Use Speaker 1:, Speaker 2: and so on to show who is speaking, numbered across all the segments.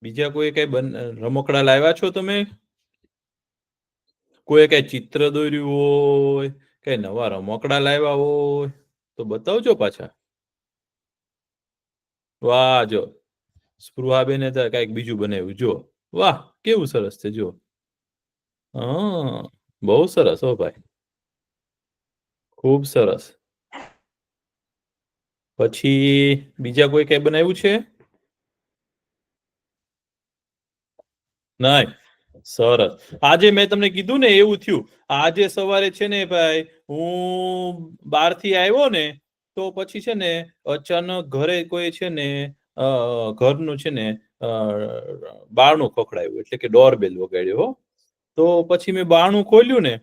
Speaker 1: બીજા કોઈ કઈ રમકડા લાવ્યા છો તમે? કોઈ કઈ ચિત્ર દોર્યું હોય, કઈ નવા રમકડા લાવ્યા હોય તો બતાવજો પાછા. વાહ, જો સ્પૃહાબેને તો કઈક બીજું બનાવ્યું. જો વાહ, કેવું સરસ છે. જો હા, બહુ સરસ હો ભાઈ, ખૂબ સરસ. પછી બીજા કોઈ કઈ બનાવ્યું છે? નહીં. સરસ. આજે મેં તમને કીધું ને એવું થયું. આજે સવારે છે ને ભાઈ, હું બહારથી આવ્યો ને તો પછી છે ને અચાનક ઘરે કોઈ છે ને ઘરનું છે ને બારણું ખખડાયું, એટલે કે ડોરબેલ વગાડ્યો. તો પછી મેં બારણું ખોલ્યું ને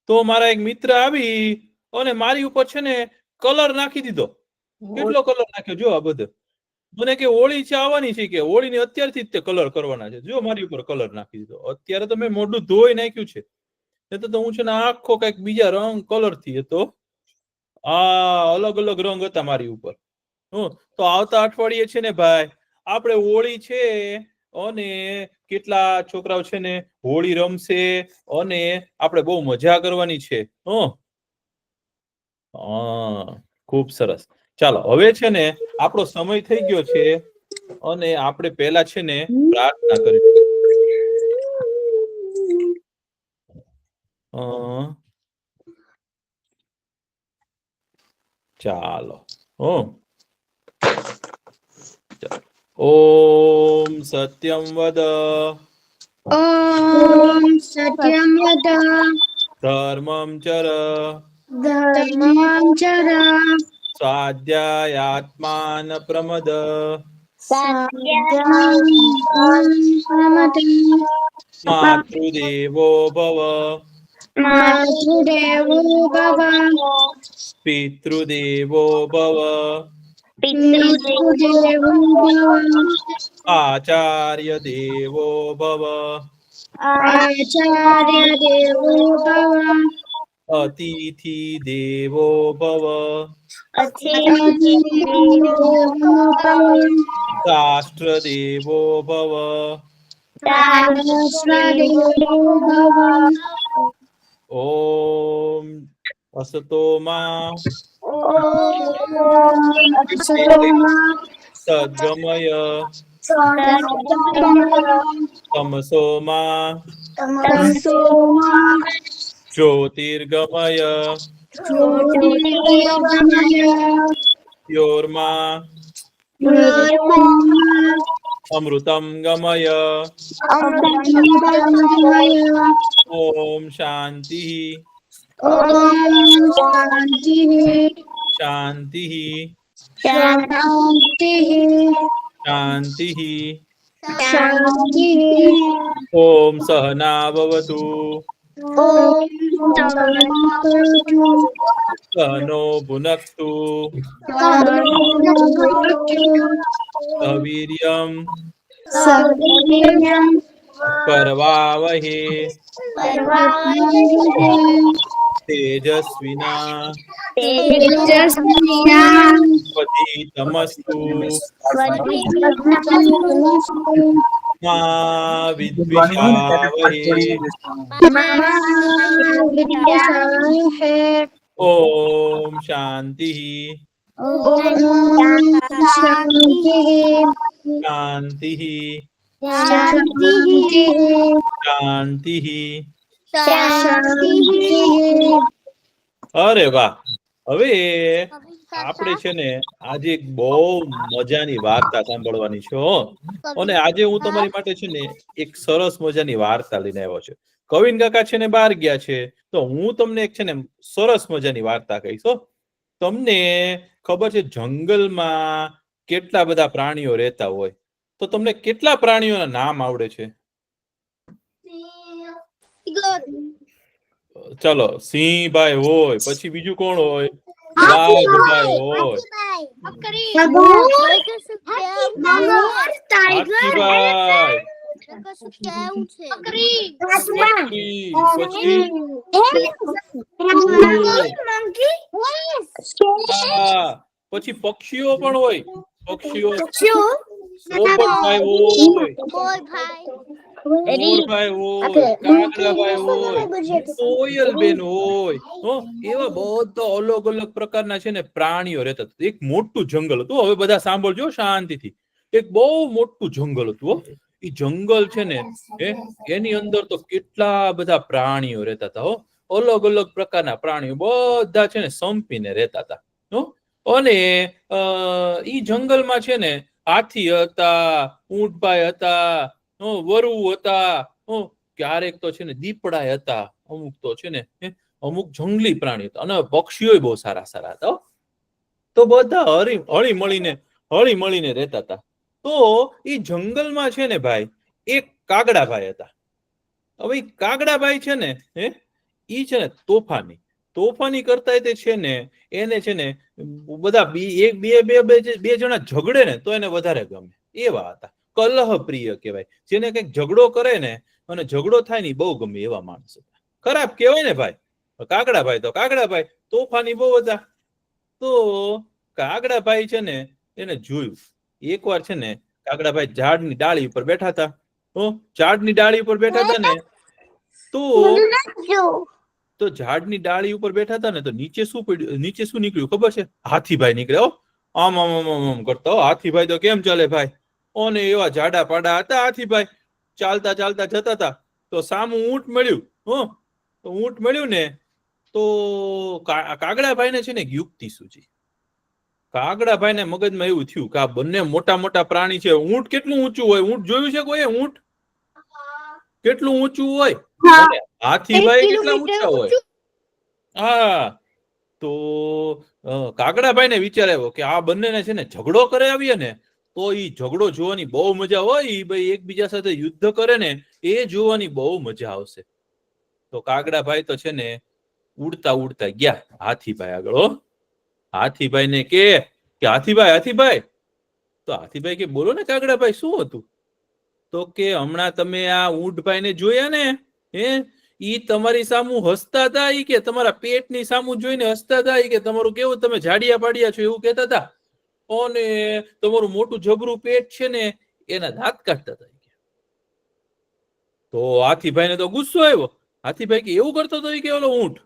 Speaker 1: તો મારા એક મિત્ર આવી અને મારી ઉપર છે ને કલર નાખી દીધો. કેટલો કલર નાખ્યો જો. આ બધો મને કે હોળી છે આવવાની છે, કે હોળીની અત્યારથી જ તે કલર કરવાના છે. જો મારી ઉપર કલર નાખી દીધો. અત્યારે તો મેં મોઢું ધોઈ નાખ્યું છે. તો હું છે ને આખો કઈક બીજા રંગ કલર થી હતો. આ અલગ અલગ રંગ હતા મારી ઉપર. તો આવતા અઠવાડિયે છે ને ભાઈ, આપણે હોળી છે અને કેટલા છોકરાઓ છે ને હોળી રમશે અને આપણે બહુ મજા કરવાની છે. ખૂબ સરસ. ચાલો, હવે છે ને આપણો સમય થઈ ગયો છે અને આપણે પહેલા છે ને પ્રાર્થના કરી. ચાલો. ઓમ સત્યમ વદ.
Speaker 2: ઓમ સત્યમ વદ.
Speaker 1: ધર્મમ ચર.
Speaker 2: ધર્મમ ચર.
Speaker 1: સ્વાધ્યાયાત્માન પ્રમદ. માતૃદેવો ભવ.
Speaker 2: માતૃદેવો ભવ.
Speaker 1: પિતૃદેવો ભવ.
Speaker 2: પિતૃદેવો ભવ.
Speaker 1: આચાર્ય દેવો ભવ.
Speaker 2: આચાર્ય દેવો ભવ.
Speaker 1: અતિથિ દેવો ભવ.
Speaker 2: અતિથિ દેવો ભવ.
Speaker 1: રાષ્ટ્ર દેવો ભવ.
Speaker 2: રાષ્ટ્ર દેવો ભવ.
Speaker 1: ઓમ અસતો મા સદ્ગમય તમસો મા જ્યોતિર્ગમય યોર્મા અમૃતમ ગમય. ઓમ શાંતિ. શાંતિ. શાંતિ. ઓમ સહના ભવતુ. સહનો ભુનક્તુ. સવીર્યમ કરવાવહે. તેજસ્વિના વધિતમસ્તુ. મા વિદ્વિષાવહે. ઓમ શાંતિ. શાંતિ. શાંતિ. અરે વાહ. હવે આપણે છે ને આજે એક બહુ મજાની વાર્તા સાંભળવાની છે. અને આજે હું તમારી માટે છે ને એક સરસ મજાની વાર્તા લઈને આવ્યો છું. કવિન કાકા છે ને બહાર ગયા છે, તો હું તમને એક છે ને સરસ મજાની વાર્તા કહીશ. તમને ખબર છે જંગલમાં કેટલા બધા પ્રાણીઓ રહેતા હોય, તો તમને કેટલા પ્રાણીઓના નામ આવડે છે? ચલો, સિંહભાઈ હોય, પછી બીજું કોણ હોય? વાઘભાઈ હોય, હાથીભાઈ, પછી પક્ષીઓ પણ હોય. પક્ષીઓ પોપટભાઈ હોય,
Speaker 3: ભાઈ
Speaker 1: મોરભાઈ હોય, કાગડાભાઈ હોય, કોયલબેન હોય, એવા બધા અલગ અલગ પ્રકારના છે ને પ્રાણીઓ રહેતા હતા. એક મોટું જંગલ હતું. હવે બધા સાંભળજો શાંતિથી. એક બહુ મોટું જંગલ હતું. એ જંગલ છે ને એની અંદર તો કેટલા બધા પ્રાણીઓ રહેતા હતા. અલગ અલગ પ્રકારના પ્રાણીઓ બધા છે ને સંપીને રહેતા હતા. અને ઈ જંગલમાં છે ને હાથી હતા, ઊંટભાઈ હતા, વરુ હતા, ક્યારેક તો છે ને દીપડા હતા, અમુક તો છે ને અમુક જંગલી પ્રાણીઓ હતા, અને પક્ષીઓ બહુ સારા સારા હતા. તો બધા હળી મળીને રહેતા હતા. તો ઈ જંગલમાં છે ને ભાઈ એક કાગડાભાઈ હતા. હવે કાગડાભાઈ છે ને ઈ છે ને તોફાની કરતા તે છે ને એને છે ને બધા બે જણા ઝઘડે ને તો એને વધારે ગમે એવા હતા. કલહ પ્રિય કહેવાય. જેને કઈક ઝઘડો કરે ને અને ઝઘડો થાય ને બહુ ગમે એવા માણસ હતા. ખરાબ કહેવાય ને ભાઈ. કાગડાભાઈ તોફાની બહુ હતા. તો કાગડાભાઈ છે ને એને જોયું એકવાર છે ને કાગડાભાઈ ઝાડની ડાળી ઉપર બેઠા હતા. ઝાડની ડાળી ઉપર બેઠા હતા ને તો ઝાડની ડાળી ઉપર બેઠા હતા ને તો નીચે શું નીકળ્યું ખબર છે? હાથીભાઈ નીકળ્યા. આમ આમ આમ આમ કરતા. હાથીભાઈ તો કેમ ચાલે ભાઈ? અને એવા જાડા પાડા હતા હાથીભાઈ. ચાલતા ચાલતા જતા હતા તો સામું ઊંટ મળ્યું. તો ઊંટ મળ્યું ને તો કાગડાભાઈ ને છે ને યુક્તિ સૂજી. કાગડાભાઈ ને મગજમાં એવું થયું કે આ બંને મોટા મોટા પ્રાણી છે. ઊંટ કેટલું ઊંચું હોય? ઊંટ જોયું છે કોઈ? ઊંટ કેટલું ઊંચું હોય? હાથીભાઈ કેટલા ઊંચા હોય? હા. તો કાગડાભાઈ ને વિચાર આવ્યો કે આ બંનેને છે ને ઝઘડો કરે આવીએ ને તો ઈ ઝઘડો જોવાની બહુ મજા હોય. ઈ ભાઈ એકબીજા સાથે યુદ્ધ કરે ને એ જોવાની બહુ મજા આવશે. તો કાગડાભાઈ તો છે ને ઉડતા ઉડતા ગયા હાથીભાઈ આગળ. હાથીભાઈ ને કે હાથીભાઈ તો હાથીભાઈ કે બોલો ને કાગડાભાઈ શું હતું? તો કે હમણાં તમે આ ઊંટભાઈ ને જોયા ને ઈ તમારી સામું હસતા હતા. ઈ કે તમારા પેટની સામું જોઈને હસતા હતા. ઈ કે તમારું કેવું તમે જાડિયા પાડિયા છો એવું કહેતા હતા. અને તમારું મોટું જબરું પેટ છે ને એના દાંત કાઢતા હતા. તો હાથીભાઈ ને તો ગુસ્સો આવ્યો. હાથીભાઈ કે એવું કરતો હતો કે ઓલો ઊંટ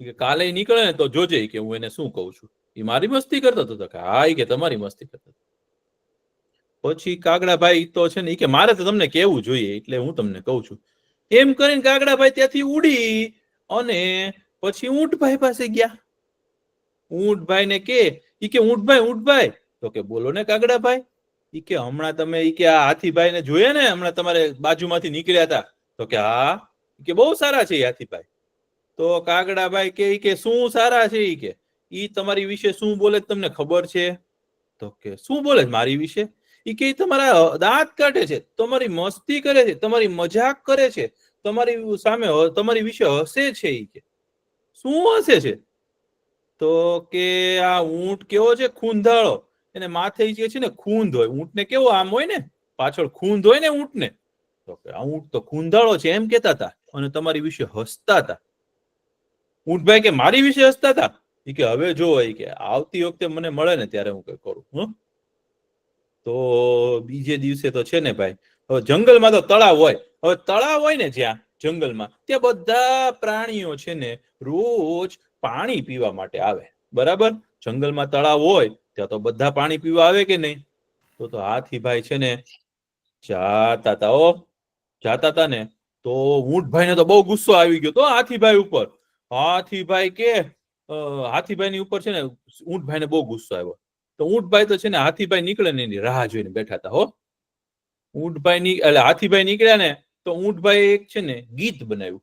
Speaker 1: કે કાલે નીકળે ને તો જોજે કે હું એને શું કહું છું. એ મારી મસ્તી કરતો હતો કે હા કે તમારી મસ્તી કરતો. પછી કાગડાભાઈ તો છે ને કે મારે તો તમને કેવું જોઈએ એટલે હું તમને કહું છું. એમ કરીને કાગડાભાઈ ત્યાંથી ઉડી અને પછી ઊંટભાઈ પાસે ગયા. ઊંટભાઈ ને કે ઊંટભાઈ તો કે બોલો ને કાગડાભાઈ. ઈ કે હમણાં તમે આ હાથીભાઈ ને જોયા ને હમણાં તમારે બાજુમાંથી નીકળ્યા હતા? તો કે હા. કે બહુ સારા છે હાથીભાઈ. તો કાગડાભાઈ કે શું સારા છે? કે ઈ તમારી વિશે શું બોલે તમને ખબર છે? તો કે શું બોલે મારી વિશે? ઈ કે તમારા દાંત કાઢે છે, તમારી મસ્તી કરે છે, તમારી મજાક કરે છે, તમારી સામે તમારી વિશે હસે છે. ઈ કે શું હસે છે? તો કે આ ઊંટ કેવો છે ખૂંધાળો, એને માથે છે ને ખૂંદ હોય. ઊંટને કેવો આમ હોય ને પાછળ ખૂંદ હોય ને ઊંટને. તો કે આ ઊંટ તો ખૂંધાળો છે એમ કેતા હતા અને તમારી વિશે હસતા હતા. ઊંટભાઈ કે મારી વિશે હસતા હતા? ઈ કે હવે જો કે આવતી વખતે મને મળે ને ત્યારે હું કઈ કરું. તો બીજે દિવસે તો છે ને ભાઈ હવે જંગલમાં તો તળાવ હોય. હવે તળાવ હોય ને જ્યાં જંગલમાં ત્યાં બધા પ્રાણીઓ છે ને રોજ પાણી પીવા માટે આવે. બરાબર? જંગલમાં તળાવ હોય ત્યાં તો બધા પાણી પીવા આવે કે નહીં? તો હાથીભાઈ છે ને જાતા હતા ને તો ઊંટભાઈ ને તો બહુ ગુસ્સો આવી ગયો તો હાથીભાઈ ઉપર. હાથીભાઈ ની ઉપર છે ને ઊંટભાઈ ને બહુ ગુસ્સો આવ્યો. તો ઊંટભાઈ તો છે ને હાથીભાઈ નીકળે ને એની રાહ જોઈને બેઠા હતા. હાથીભાઈ નીકળ્યા ને તો ઊંટભાઈ એક છે ને ગીત બનાવ્યું.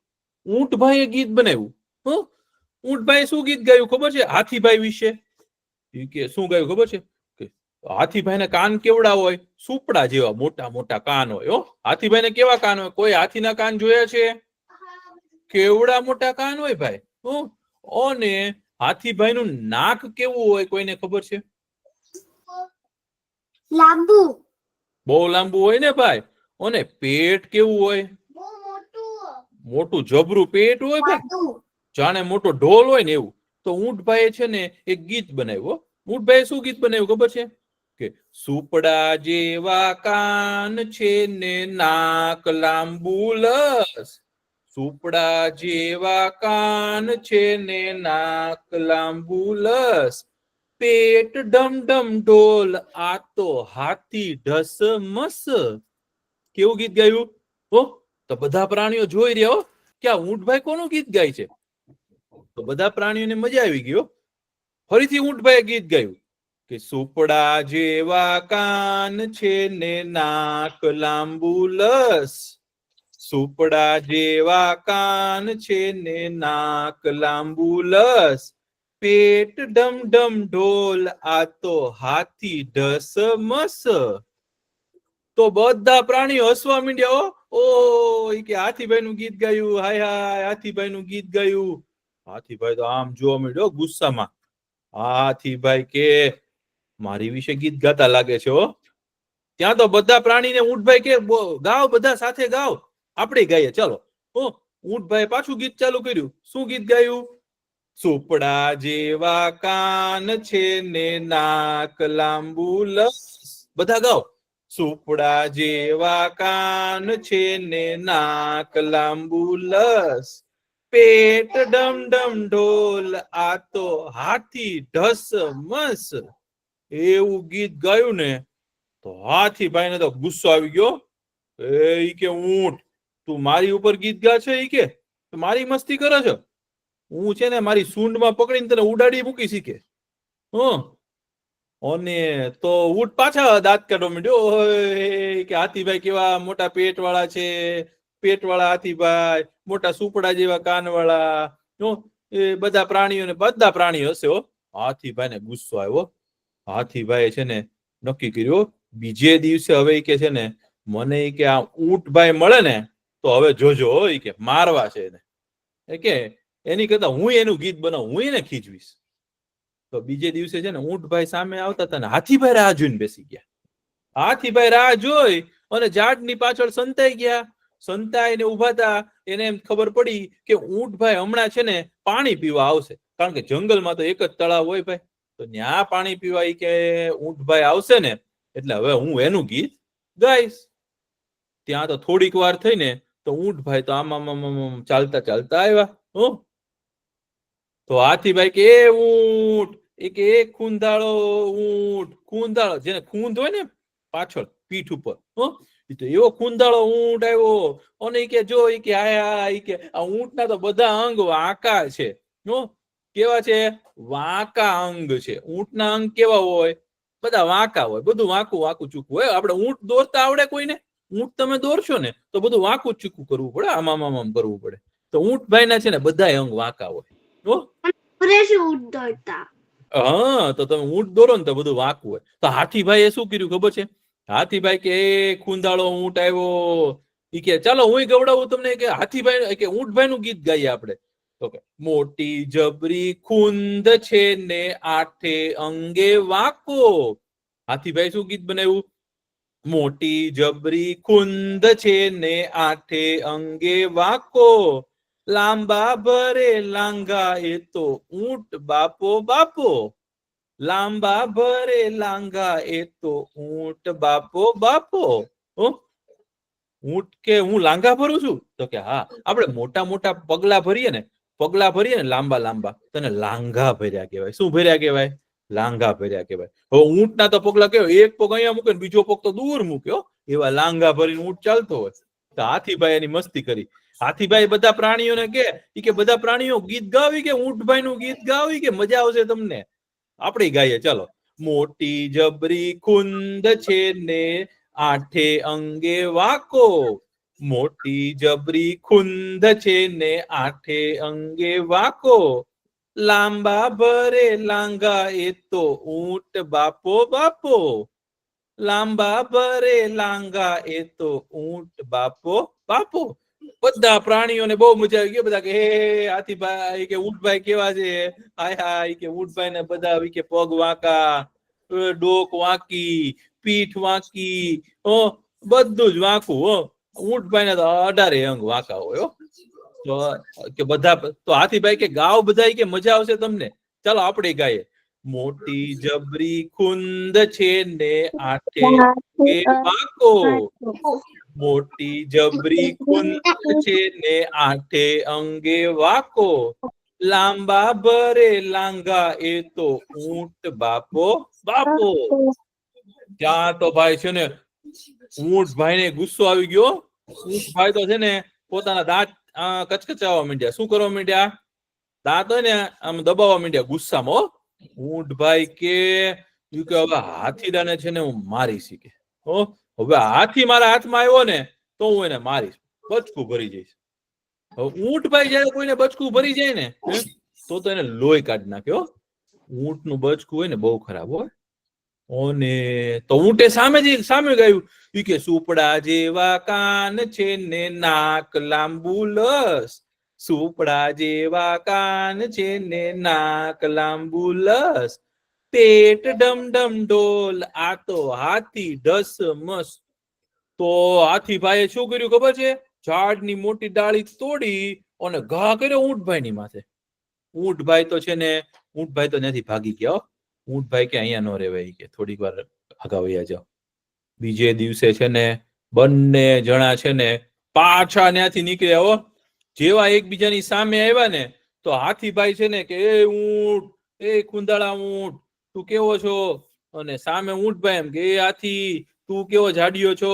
Speaker 1: ઊંટભાઈ શું ગીત ગાયું ખબર છે હાથીભાઈ વિશે? કે શું ગાયું ખબર છે? હાથીભાઈ ને કાન કેવડા હોય? સુપડા જેવા મોટા મોટા કાન હોય. હાથીભાઈ ને કેવા કાન હોય? કોઈ હાથીના કાન જોયા છે? કેવડા મોટા કાન હોય ભાઈ. અને હાથીભાઈ નું નાક કેવું હોય કોઈને ખબર છે?
Speaker 3: લાંબુ.
Speaker 1: બહુ લાંબુ હોય ને ભાઈ. અને પેટ કેવું હોય? મોટું જબરું પેટ હોય ભાઈ, જાણે મોટો ઢોલ હોય ને એવું. તો ઊંટભાઈ છે ને એક ગીત બનાવ્યું. ઊંટભાઈ શું ગીત બનાવ્યું ખબર છે? કે સુપડા જેવા કાન છે ને નાક લાંબુ લસ. સુપડા જેવા કાન છે ને નાક લાંબુ લસ. પેટ ડમડમ ઢોલ આ તો હાથી ઢસ મસ. કેવું ગીત ગાયું? હો તો બધા પ્રાણીઓ જોઈ રહ્યા હો કે આ ઊંટભાઈ કોનું ગીત ગાય છે. તો બધા પ્રાણીઓને મજા આવી ગઈ હો. ફરીથી ઊંટભાઈએ ગીત ગાયું કે સુપડા જેવા કાન છે ને નાક લાંબુ લસ. સુપડા જેવા કાન છે ને નાક લાંબુ લસ. પેટ ડમડમ ઢોલ આ તો હાથી ઢસ મસ. તો બધા પ્રાણીઓ હસવા માંડ્યા. ઓ કે હાથીભાઈ નું ગીત ગાયું. હાય હાય હાથીભાઈ નું ગીત ગાયું. હાથીભાઈ તો આમ જોવા માંડ્યો ગુસ્સામાં. હાથીભાઈ કે મારી વિશે ગીત ગાતા લાગે છે. હો ત્યાં તો બધા પ્રાણીને ઊંટભાઈ કે ગાઓ બધા સાથે ગાઓ. આપણે ગાઈએ ચાલો. ઊંટભાઈ પાછું ગીત ચાલુ કર્યું. શું ગીત ગાયું? સુપડા જેવા કાન છે ને નાક લાંબુ લસ. બધા ગાઓ. સુપડા જેવા કાન છે ને નાક લાંબુ લસ. પેટ ડમડમ ઢોલ આ તો હાથી ઢસ મસ. એવું ગીત ગાયું ને તો હાથીભાઈ ને તો ગુસ્સો આવી ગયો. એ કે ઊંટ તું મારી ઉપર ગીત ગા છે. ઈ કે મારી મસ્તી કરે છે. હું છે ને મારી સૂંઢમાં પકડીને તને ઉડાડી મૂકી શીખે. અને તો ઊંટ પાછા દાંત કાઢવા માંડ્યો. કે હાથીભાઈ કેવા મોટા પેટ વાળા છે. પેટ વાળા હાથીભાઈ, મોટા સુપડા જેવા કાન વાળા. એ બધા પ્રાણીઓને બધા પ્રાણીઓ હશે. હાથીભાઈ ને ગુસ્સો આવ્યો. હાથીભાઈ છે ને નક્કી કર્યું બીજે દિવસે હવે કે છે ને મને કે આ ઊંટભાઈ મળે ને તો હવે જોજો કે મારવા છે એને. કે એની કરતા હું એનું ગીત બનાવું, હું એને ખીચવીશ. તો બીજે દિવસે છે ને ઊંટભાઈ સામે આવતા હતા ને હાથીભાઈ રાહ જોઈને બેસી ગયા. હાથીભાઈ રાહ જોઈ અને ઝાડની પાછળ સંતાઈ ગયા. સંતાઈને ઉભા હતા. એને એમ ખબર પડી કે ઊંટભાઈ હમણાં છે ને પાણી પીવા આવશે. કારણ કે જંગલમાં તો એક જ તળાવ હોય ભાઈ. તો ત્યાં પાણી પીવા કે ઊંટભાઈ આવશે ને એટલે હવે હું એનું ગીત ગાઈશ. ત્યાં તો થોડીક વાર થઈને તો ઊંટભાઈ તો આમ ચાલતા ચાલતા આવ્યા. તો હાથીભાઈ કે એ ઊંટ એ કે એક ખૂંધાળો ઊંટ. ખૂંધાળો જેને ખૂંધ હોય ને પાછળ પીઠ ઉપર તો એવો ખૂંધાળો ઊંટ આવ્યો. અને કે જો કે આયા કે આ ઊંટના તો બધા અંગ વાંકા છે. કેવા છે? વાંકા અંગ છે. ઊંટના અંગ કેવા હોય? બધા વાંકા હોય. બધું વાંકું વાંકું ચૂકવું હોય. આપણે ઊંટ દોરતા આવડે કોઈને? ઊંટ તમે દોરશો ને તો બધું વાંકું ચૂકવું કરવું પડે. આમ આમ આમ કરવું પડે. તો ઊંટભાઈ ના છે ને બધા અંગ વાંકા હોય. હા તો તમે ઊંટ દોરો ને તો બધું વાંકું હોય. તો હાથીભાઈ શું કર્યું ખબર છે? હાથીભાઈ કે ખૂંધાળો ઊંટ આવ્યો. ઈ કે ચાલો હું ગવડાવું તમને. કે હાથીભાઈ કે ઊંટભાઈ નું ગીત ગાઈએ આપણે. તો કે મોટી જબરી ખૂંદ છે ને આઠે અંગે વાંકો. હાથીભાઈ શું ગીત બનાવ્યું? મોટી જબરી ખૂંદ છે ને આઠે અંગે વાંકો. લાંબા ભરે લાંગા એ તો ઊંટ બાપો બાપો. લાંબા ભરે લાંગા એ તો ઊંટ બાપો બાપો. ઊંટ કે હું લાંગા ભરું છું? તો કે હા આપણે મોટા મોટા પગલા ભરીએ ને લાંબા લાંબા તને લાંગા ભર્યા કહેવાય. શું ભર્યા કહેવાય? લાંગા ભર્યા કહેવાય. હવે ઊંટના તો પગલા કેવાય એક પગ અહીંયા મૂકે ને બીજો પગ તો દૂર મૂક્યો. એવા લાંગા ભરીને ઊંટ ચાલતો હોય. તો હાથીભાઈ એની મસ્તી કરી. હાથીભાઈ બધા પ્રાણીઓને કે બધા પ્રાણીઓ ગીત ગાવી કે ઊંટભાઈ નું ગીત ગાવી કે મજા આવશે તમને. આપણે ગાઈએ ચાલો. મોટી જબરી ખૂંદ છે ને આઠે અંગે વાંકો. મોટી જબરી ખૂંદ છે ને આઠે અંગે વાંકો. લાંબા ભરે લાંગા એ તો ઊંટ બાપો બાપો. લાંબા ભરે લાંગા એ તો ઊંટ બાપો બાપો. બધા પ્રાણીઓને બહુ મજા આવી ગઈ. બધા કે હે હાથીભાઈ કે ઊંટભાઈ કેવા છે. હાય હાય કે ઊંટભાઈ ને બધા કે પગ વાંકા, ડોક વાંકી, પીઠ વાંકી, બધું જ વાંકું. ઊંટભાઈ ને તો 18 અંગ વાંકા હોય. તો કે બધા તો હાથીભાઈ કે ગાવ બધા કે મજા આવશે તમને. ચાલો આપણે ગાઈએ. મોટી જબરી ખુંદ છે ને આઠે અંગે વાકો મોટી જબરી ખુંદ છે ને આઠે અંગે વાકો લાંબા ભરે લાંગા એ તો ઊંટ બાપો બાપો ત્યાં તો ભાઈ છે ને ઊંટ ભાઈ ને ગુસ્સો આવી ગયો ઊંટ ભાઈ તો છે ને પોતાના દાંત કચકચાવવા માંડ્યા શું કરવા માંડ્યા દાંત હોય ને આમ દબાવવા માંડ્યા ગુસ્સામાં ઊંટ ભાઈ કે હવે હાથીદાને છે ને હું મારીશ કે હવે હાથી મારા હાથમાં આવ્યો ને તો હું એને મારીશ બચકું ભરી જઈશ હવે ઊંટ ભાઈ જયારે કોઈને બચકું ભરી જાય ને તો એને લોહી કાઢી નાખ્યો ઊંટ નું બચકું હોય ને બહુ ખરાબ હોય અને તો ઊંટે સામે ગાયું ઈ કે સુપડા જેવા કાન છે ને નાક લાંબુ લસ સુપડા જેવા કાન છે ને નાક લાંબુ લસ પેટ ડમ ડમ ઢોલ આ તો હાથી ઢસ મસ તો હાથી ભાઈએ શું કર્યું ખબર છે ઝાડની મોટી ડાળી તોડી અને ઘા કર્યો ઊંટભાઈ ની માથે ઊંટભાઈ તો છે ને ઊંટભાઈ તો ત્યાંથી ભાગી ગયા ઊંટભાઈ કે અહીંયા નો રહેવાય કે થોડીક વાર આગા વયા જાઓ બીજે દિવસે છે ને બંને જણા છે ને પાછા ત્યાંથી નીકળ્યા હો જેવા એકબીજાની સામે આવ્યા ને તો હાથીભાઈ છે ને કે એ ઊંટ એ ખુંદાળા ઊંટ તું કેવો છો અને સામે ઊંટભાઈ એમ કે એ હાથી તું કેવો જાડિયો છો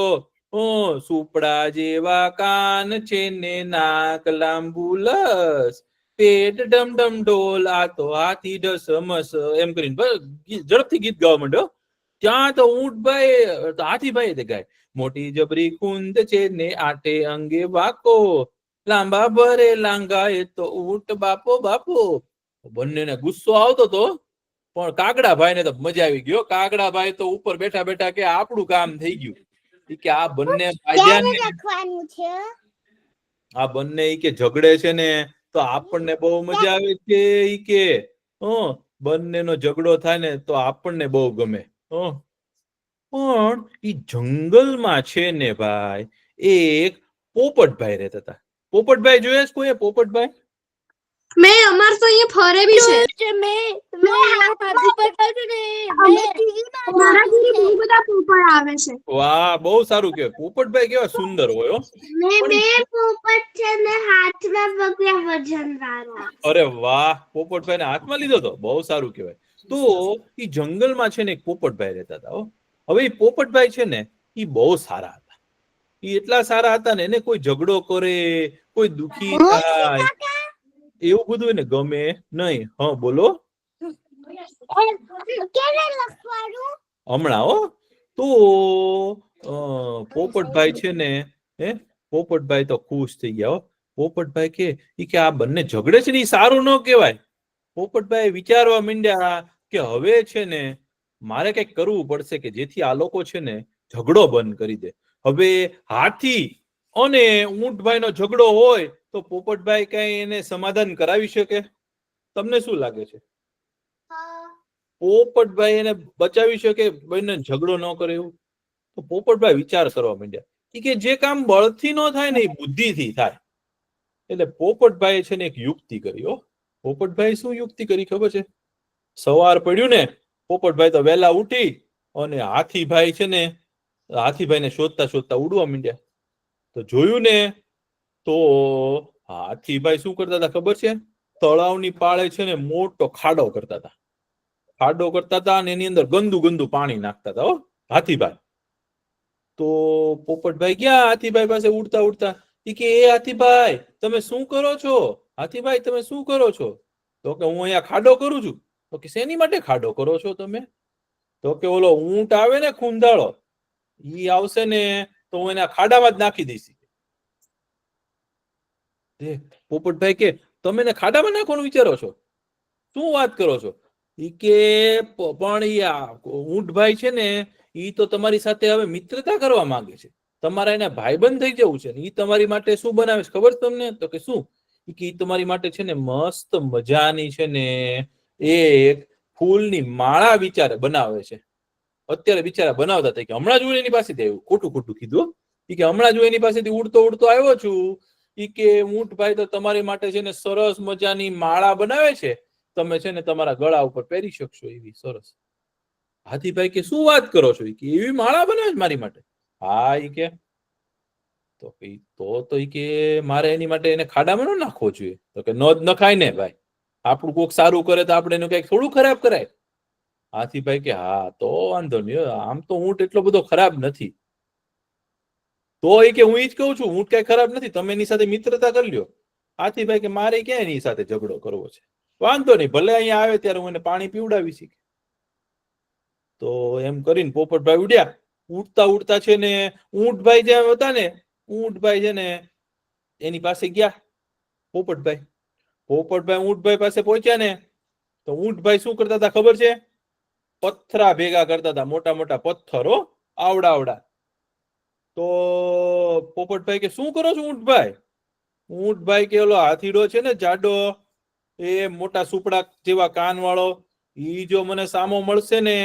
Speaker 1: સુપડા જેવા કાન છે ને નાક લાંબુ લસ પેટ ડમ ડમ ઢોલ આ તો હાથી ઢસ મસ એમ કરીને ઝડપથી ગીત ગાવા માંડ્યો ત્યાં તો ઊંટભાઈ હાથીભાઈ તે ગાય મોટી જબરી ખુંદ છે ને આટે અંગે વાકો લાંબા ભરે લાંગા એ તો ઊંટ બાપો બાપો બંનેને ગુસ્સો આવતો તો પણ કાગડાભાઈ ને તો મજા આવી ગયો કાગડાભાઈ તો ઉપર બેઠા બેઠા કે આપણું કામ થઈ ગયું કે આ બંને આ બંને કે ઝઘડે છે ને તો આપણને બહુ મજા આવે છે ઈ કે બંનેનો ઝઘડો થાય ને તો આપણને બહુ ગમે પણ ઈ જંગલમાં છે ને ભાઈ એક પોપટભાઈ રહેતા હતા પોપટભાઈ જોયા છે કોઈ પોપટભાઈ
Speaker 3: મેં અમાર તો અહીંયા ફરે બી છે
Speaker 1: વાહ બહુ સારું કહેવાય પોપટભાઈ કેવા સુંદર હોય અરે વાહ પોપટભાઈ ને હાથમાં લીધો તો બહુ સારું કહેવાય તો ઈ જંગલમાં છે ને એક પોપટભાઈ રહેતા હતા હવે ઈ પોપટભાઈ છે ને ઈ બહુ સારા હતા ઈ એટલા સારા હતા ને એને કોઈ ઝઘડો કરે કોઈ દુખી થાય એવું બધું એને ગમે નહીં હા બોલો હમણાં તો પોપટભાઈ છે ને પોપટભાઈ તો ખુશ થઈ ગયા પોપટભાઈ કે આ બંને ઝઘડે છે ને એ સારું ન કહેવાય પોપટભાઈ વિચારવા માંડ્યા કે હવે છે ને મારે કઈક કરવું પડશે કે જેથી આ લોકો છે ને ઝઘડો બંધ કરી દે હવે હાથી અને ઊંટભાઈ નો ઝઘડો હોય તો પોપટભાઈ કઈ એને સમાધાન કરાવી શકે તમને શું લાગે છે પોપટભાઈ એને બચાવી શકે બંને ઝઘડો ન કરે એવું તો પોપટભાઈ વિચાર કરવા માંડ્યા કે જે કામ બળથી ન થાય ને એ બુદ્ધિથી થાય એટલે પોપટભાઈ છે ને એક યુક્તિ કરી પોપટભાઈ શું યુક્તિ કરી ખબર છે સવાર પડ્યું ને પોપટભાઈ તો વહેલા ઉઠી અને હાથીભાઈ છે ને હાથીભાઈને શોધતા શોધતા ઉડવા માંડ્યા તો જોયું ને તો હાથીભાઈ શું કરતા હતા ખબર છે તળાવની પાળે છે ને મોટો ખાડો કરતા હતા અને એની અંદર ગંદુ ગંદુ પાણી નાખતા હતા હાથીભાઈ તો પોપટભાઈ ગયા હાથીભાઈ પાસે ઉડતા ઉડતા કે એ હાથીભાઈ તમે શું કરો છો હાથીભાઈ તમે શું કરો છો તો કે હું અહીંયા ખાડો કરું છું તો કે શેની માટે ખાડો કરો છો તમે તો કે ઓલો ઊંટ આવે ને ખુંદાળો ઈ આવશે ને તો હું એના ખાડામાં જ નાખી દઈશ પોપટભાઈ કે તમે એને ખાડામાં નાખવાનું વિચારો છો શું વાત કરો છો ઈ કે પણ ઊંટભાઈ છે ને ઈ તો તમારી સાથે હવે મિત્રતા કરવા માંગે છે તમારા એને ભાઈબંધ થઈ જવું છે ઈ તમારી માટે શું બનાવે છે ખબર તમને તો કે શું ઈ તમારી માટે છે ને મસ્ત મજાની છે ને એક ફૂલની માળા વિચારે બનાવે છે અત્યારે બિચારા બનાવતા હતા કે હમણાં જ હું એની પાસેથી આવ્યું ખોટું કીધું કે હમણાં જ હું એની પાસેથી ઉડતો આવ્યો છું ઈ કે ઊંટભાઈ તો તમારી માટે છે ને સરસ મજાની માળા બનાવે છે તમે છે ને તમારા ગળા ઉપર પહેરી શકશો એવી. સરસ. હાથીભાઈ કે શું વાત કરો છો? કે એવી માળા બનાવે છે મારી માટે? હા ઈ કે તો ઈ કે મારે એની માટે એને ખાડામાં ન નાખવો જોઈએ. તો કે નો જ નખાય ને ભાઈ, આપણું કોક સારું કરે તો આપણે એનું કઈક થોડું ખરાબ કરાય. હાથીભાઈ કે હા તો વાંધો નહીં, આમ તો ઊંટ એટલો બધો ખરાબ નથી. તો એ કે હું ઈ જ કહું છું, ઊંટ કઈ ખરાબ નથી, તમે એની સાથે મિત્રતા કરી લ્યો. હાથીભાઈ કે મારે ક્યાં એની સાથે ઝઘડો કરવો છે? વાંધો નહીં, ભલે અહીંયા આવે ત્યારે હું એને પાણી પીવડાવીશ. તો એમ કરીને પોપટભાઈ ઉડ્યા. ઉડતા ઉડતા છે ને ઊંટભાઈ જે હતા ને, ઊંટભાઈ છે ને એની પાસે ગયા. પોપટભાઈ ઊંટભાઈ પાસે પહોંચ્યા ને તો ઊંટભાઈ શું કરતા હતા ખબર છે? પથ્થરા ભેગા કરતા હતા, મોટા મોટા પથ્થરો, આવડા. તો પોપટભાઈ કે શું કરો છો ઊંટભાઈ? ઊંટભાઈ કે ઓલો હાથીડો છે ને જાડો, એ મોટા સુપડા જેવા કાન વાળો, ઈ જો મને સામો મળશે ને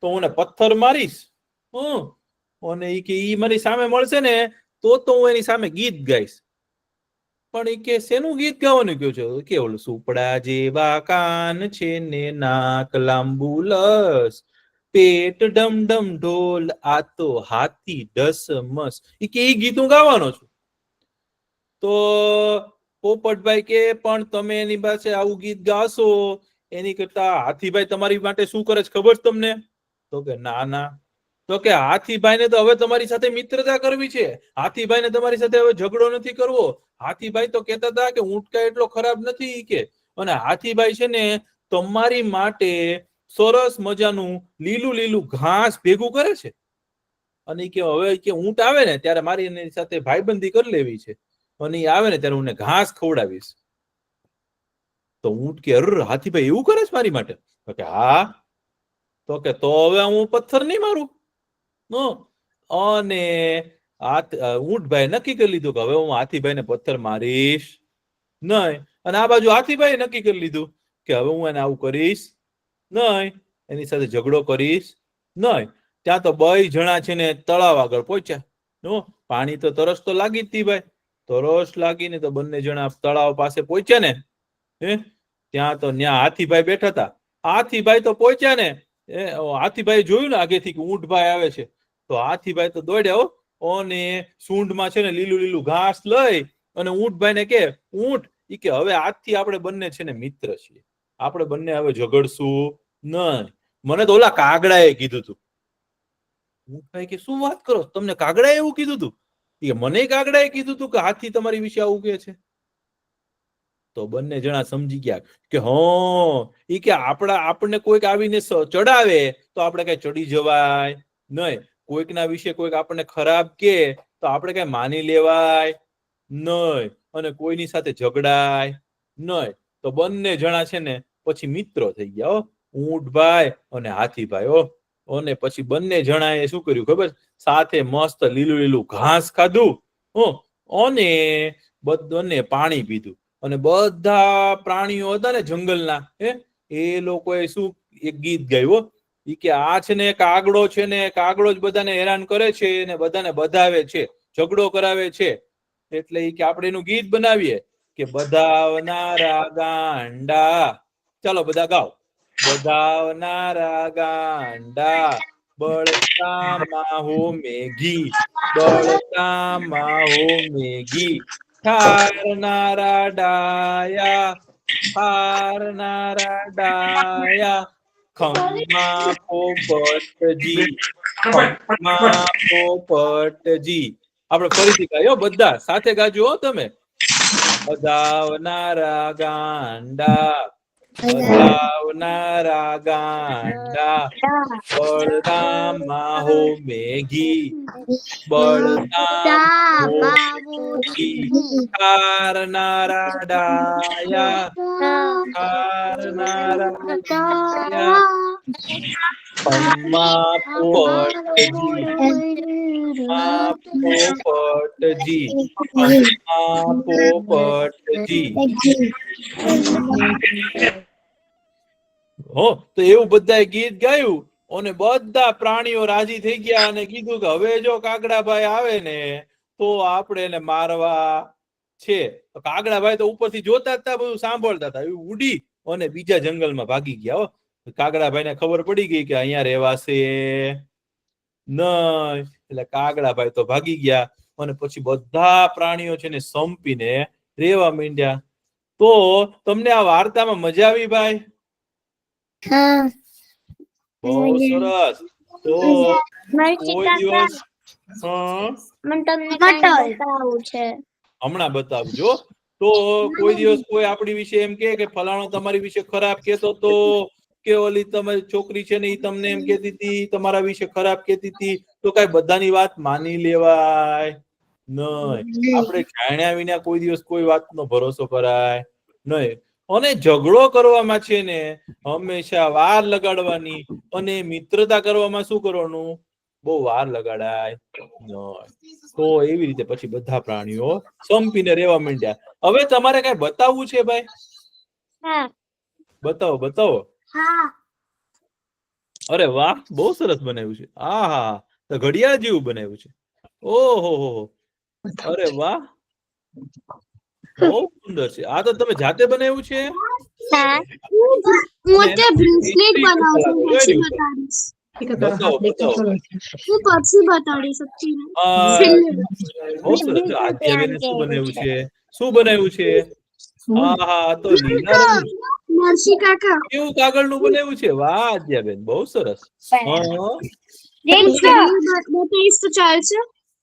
Speaker 1: તો હું પથ્થર મારીશ. અને ઈ કે ઈ મારી સામે મળશે ને તો હું એની સામે ગીત ગાઈશ. પણ ઈ કે શેનું ગીત ગાવાનું કયો છે? કે ઓલું સુપડા જેવા કાન છે ને નાક લાંબુ લસ, પેટ ડમ ડમ ઢોલ, આ તો હાથી ડસ મસ. ઈ કે ઈ ગીત હું ગાવાનો છું. તો પોપટભાઈ કે પણ તમે એની પાસે આવું ગીત ગાશો એની કરતા હાથીભાઈ તમારી માટે શું કરે છે ખબર છે તમને? તો કે ના. તો કે હાથીભાઈને તો હવે તમારી સાથે મિત્રતા કરવી છે, હાથીભાઈને તમારી સાથે હવે ઝઘડો નથી કરવો. હાથીભાઈ તો કહેતા હતા કે ઊંટ કઈ એટલો ખરાબ નથી કે, અને હાથીભાઈ છે ને તમારી માટે સરસ મજાનું લીલું ઘાસ ભેગું કરે છે. અને કે હવે કે ઊંટ આવે ને ત્યારે મારી એની સાથે ભાઈબંધી કરી લેવી છે, અને એ આવે ને ત્યારે હું ઘાસ ખવડાવીશ. તો ઊંટ કે હાથીભાઈ એવું કરે છે મારી માટે? તો કે હા. તો કે તો હવે હું પથ્થર નહીં મારું. અને ઊંટભાઈ નક્કી કરી લીધું કે હવે હું હાથીભાઈને પથ્થર મારીશ નહીં. અને આ બાજુ હાથીભાઈ નક્કી કરી લીધું કે હવે હું એને આવું કરીશ નહીં, એની સાથે ઝઘડો કરીશ નહીં. ત્યાં તો બે જણા છે ને તળાવ આગળ પહોંચ્યા. પાણી તો તરસ તો લાગી જ હતી ભાઈ. તરસ લાગીને તો બંને જણા તળાવ પાસે પહોંચ્યા ને, ત્યાં તો હાથીભાઈ બેઠા હતા. હાથીભાઈ તો પહોંચ્યા ને, હાથીભાઈ જોયું ને આગેથી કે ઊંટભાઈ આવે છે, તો હાથીભાઈ તો દોડ્યા અને સૂંઢમાં છે ને લીલું ઘાસ લઈ અને ઊંટભાઈ ને કે ઊંટ ઈ કે હવે આજથી આપણે બંને છે ને મિત્ર છીએ, આપણે બંને હવે ઝઘડશું નહીં. મને તો ઓલા કાગડાએ કીધું તું. ઊંટભાઈ કે શું વાત કરો, તમને કાગડાએ એવું કીધું તું? કે મને કાગડાએ કીધું તું કે હાથી તમારી વિશે આવું કહે છે. તો બંને જણા સમજી ગયા કે ઈ કે આપણને કોઈક આવીને ચડાવે તો આપણે કઈ ચડી જવાય નહીં, કોઈકના વિશે કોઈક આપણને ખરાબ કે તો આપણે કઈ માની લેવાય નહીં, અને કોઈની સાથે ઝઘડાય નહીં. તો બંને જણા છે ને પછી મિત્રો થઈ ગયા, ઊંટભાઈ અને હાથીભાઈ. અને પછી બંને જણાએ શું કર્યું ખબર? સાથે મસ્ત લીલું ઘાસ ખાધું અને બધાને પાણી પીધું. અને બધા પ્રાણીઓ હતા ને જંગલના, એ લોકોએ શું એક ગીત ગાયું ઈ કે આ છે ને કાગડો છે ને, કાગડો જ બધાને હેરાન કરે છે ને બધાને બધાવે છે, ઝઘડો કરાવે છે. એટલે ઈ કે આપણે એનું ગીત બનાવીએ કે બધાવનારા ગાંડા. ચાલો બધા ગાઓ. બધાવનારા ગાંડા, બળતા હો મેઘી, બળતા હો મેઘી, ઠારનારા ડાયા, ઠારનારા ડાયા, ખમ્મા પોપટજી, ખમ્મા પોપટજી. આપણે ફરીથી ગાયો, બધા સાથે ગાજો હો તમે. બધાવનારા ગાંડા, બધાવનારા ગાંડા, બળતા હો મેઘી, બળતા હો મેઘી, ઠારનારા ડાયા, ઠારનારા ડાયા, ખમ્મા પોપટજી, ખમ્મા પોપટજી, ખમ્મા પોપટજી. તો એવું બધાએ ગીત ગાયું અને બધા પ્રાણીઓ રાજી થઈ ગયા અને કીધું કે હવે જો કાગડાભાઈ આવે ને તો આપણે એને મારવા છે. કાગડાભાઈ તો ઉપરથી જોતા હતા, બધું સાંભળતા હતા. ઉડી અને બીજા જંગલમાં ભાગી ગયા. હો, કાગડાભાઈને ખબર પડી ગઈ કે અહીંયા રહેવાશે નહીં, એટલે કાગડાભાઈ તો ભાગી ગયા અને પછી બધા પ્રાણીઓ છે ને સંપીને રહેવા માંડ્યા. તો તમને આ વાર્તામાં મજા આવી ભાઈ?
Speaker 2: હા
Speaker 1: બહુ સરસ. તો કોઈ દિવસ
Speaker 2: મને તમને કાંઈ બતાવવું છે.
Speaker 1: હમણાં બતાવજો. તો કોઈ દિવસ કોઈ આપણી વિશે એમ કે ફલાણો તમારી વિશે ખરાબ કહેતો તો, કે ઓલી તમારી છોકરી છે ને ઈ તમને એમ કહેતી હતી, તમારા વિશે ખરાબ કહેતી હતી, તો કઈ બધાની વાત માની લેવાય નહીં. આપણે જાણ્યા વિના કોઈ દિવસ કોઈ વાતનો ભરોસો કરાય નહીં. અને ઝઘડો કરવામાં છે ને હંમેશા વાર લગાડવાની, અને મિત્રતા કરવામાં શું કરવાનું? બહુ વાર લગાડાય નહીં. તો એવી રીતે પછી બધા પ્રાણીઓ સંપીને રહેવા માંડ્યા. હવે તમારે કઈ બતાવવું છે ભાઈ?
Speaker 2: હા
Speaker 1: બતાવો બતાવો.
Speaker 2: હા
Speaker 1: અરે વાહ, બહુ સરસ બનાવ્યું છે. આહા, તો ઘડિયાળ જેવું બનાવ્યું છે. ઓહો, અરે વાહ, બહુ સુંદર છે. આ તો તમે જાતે બનાવ્યું છે?
Speaker 2: હા
Speaker 3: હું અત્યારે બ્રેસલેટ બનાવું છું, પછી બતાડીશ.
Speaker 1: બતાવો બતાવો.
Speaker 3: હું પછી બતાડીશ સચ્ચીને.
Speaker 1: બહુ સરસ. આદ્યાબેને શું બનાવ્યું છે? શું બનાવ્યું છે? આહા, તો લીલા રંગ
Speaker 3: નરસિંહ કાકા
Speaker 1: કેવું કાગળનું બનાવ્યું છે? વાહ આદ્યાબેન, બહુ સરસ. હા
Speaker 3: બતાવીશ તો ચાલશે?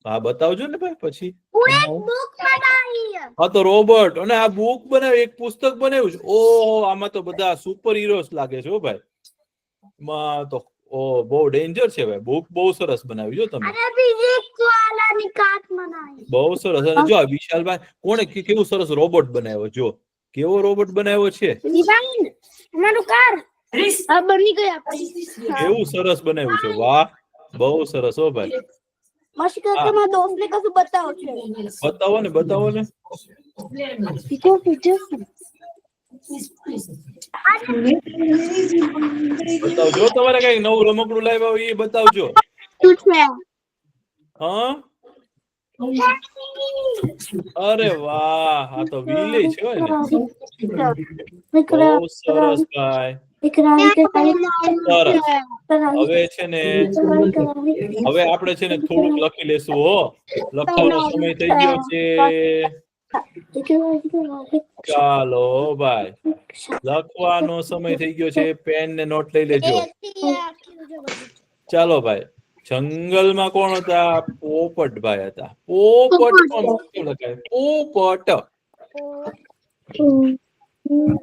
Speaker 1: હા બતાવજો ને ભાઈ પછી.
Speaker 2: બુક બનાવી.
Speaker 1: હા તો રોબોટ અને આ બુક બનાવી, એક પુસ્તક બનાવ્યું છે. ઓહો, આમાં તો બધા સુપર હીરોઝ લાગે છે હો ભાઈ. માં તો બહુ ડેન્જર છે ભાઈ. બુક બહુ સરસ બનાવી જો તમે.
Speaker 2: અરે બીજી કોલાની કાચ બનાવી.
Speaker 1: બહુ સરસ. અને જો આ વિશાલભાઈ કોણે કેવું સરસ રોબોટ બનાવ્યો, જો કેવો રોબોટ બનાવ્યો છે.
Speaker 2: અમારું કાર આ બની ગઈ આપણી.
Speaker 1: કેવું સરસ બનાવ્યું છે. વાહ, બહુ સરસ હો ભાઈ.
Speaker 2: મસ્ત તમારા દોસ્તને કશું બતાવો છે.
Speaker 1: બતાવો ને બતાવો ને. બતાવજો તમારે કઈ નવું રમકડું લાવ્યા હોય એ બતાવજો.
Speaker 3: શું છે?
Speaker 1: હા, અરે વાહ, આ તો વિલે છે હો એને. બહુ સરસ ભાઈ. સરસ. હવે છે ને હવે આપણે છે ને થોડુંક લખી લેશું હો. લખવાનો સમય થઈ ગયો છે. ચાલો ભાઈ, લખવાનો સમય થઈ ગયો છે. પેન ને નોટ લઈ લેજો. ચાલો ભાઈ, જંગલમાં કોણ હતા? પોપટભાઈ હતા. પોપટ કોણ લખાય? પોપટ.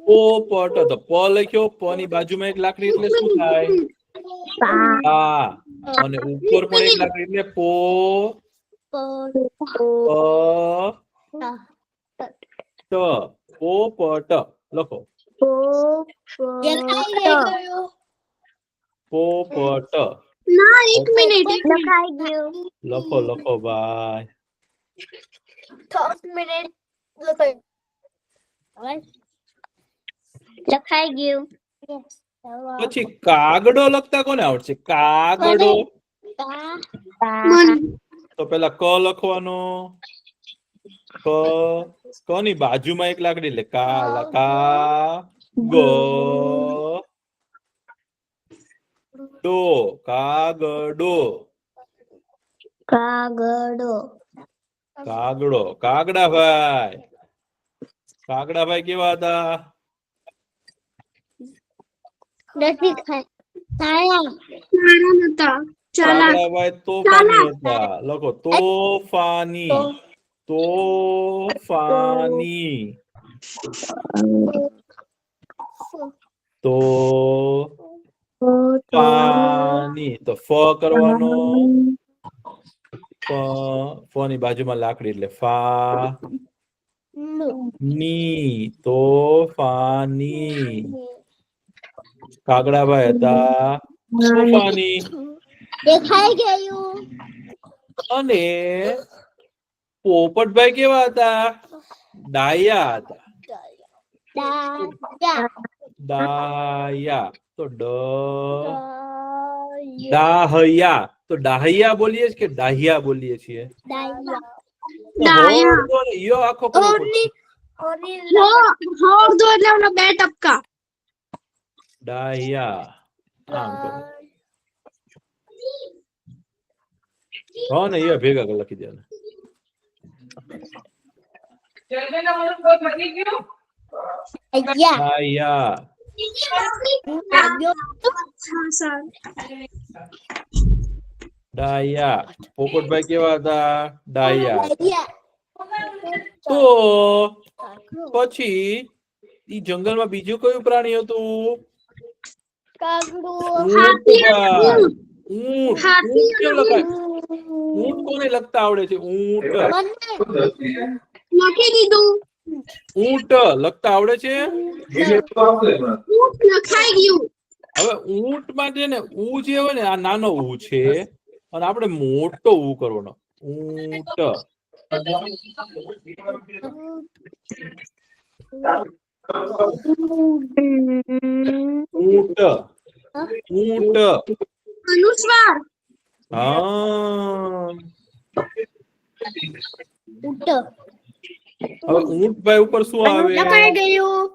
Speaker 1: પોપટ તો પ લખ્યો. પ ની બાજુમાં એક લાકડી એટલે શું થાય? પા. અને ઉપર પણ એક લાકડી એટલે પો. ટ. પોપટ લખો. પોપટ.
Speaker 3: ના, એક મિનિટ.
Speaker 2: લખાઈ ગયું.
Speaker 1: લખો લખો ભાઈ.
Speaker 2: 3 મિનિટ લખાઈ ગયું.
Speaker 1: પછી કાગડો લખતા કોને આવડશે? કાગડો. તો પેલા ક લખવાનો. ક ની બાજુમાં એક લાકડી એટલે કા. ગો. ડો. કાગડો.
Speaker 2: કાગડો.
Speaker 1: કાગડો. કાગડાભાઈ. કાગડાભાઈ કેવા હતા?
Speaker 2: નથી ખાય. તાયા.
Speaker 3: સારા નતા. ચાલાક.
Speaker 1: કાગડાભાઈ તોફાની હતા. લખો તોફાની. તોફાની. તો પાની. તો ફ કરવાનો. ફ ની બાજુમાં લાકડી એટલે ફા. ની. તોફાની. કાગડાભાઈ હતા તોફાની.
Speaker 2: દેખાઈ ગયું.
Speaker 1: અને પોપટભાઈ કેવા હતા? ડાયા હતા. ડાયા. તો ડાહયા. તો ડાહયા બોલીએ કે ડાહિયા બોલીએ છીએ? યો આખો કરવો પડશે.
Speaker 3: હોર દો એટલે ઓલા 2 ટપકા.
Speaker 1: ડાયા આમ કરો હા ને એ ભેગા કરી લખી દે ડાયા ડાયા પોપટભાઈ કેવા હતા ડાયા તો પછી ઈ જંગલમાં બીજું કયું પ્રાણી હતું ઊંટ ભાઈ ઊંટ ઊંટ કેમ લખાય ઊંટ કોને લખતા આવડે છે ઊંટ
Speaker 3: લખી દીધું
Speaker 1: ઊંટ લખતા આવડે છે
Speaker 3: લખાઈ ગયું
Speaker 1: હવે ઊંટ માટે ને ઊ જે હોય ને આ નાનો ઊ છે અને આપણે મોટો ઊ કરવાનો ઊંટ ઊંટ ઊંટ
Speaker 3: અનુસ્વાર
Speaker 1: હા હવે ઊંટ ભાઈ ઉપર શું આવે
Speaker 2: લખાઈ ગયું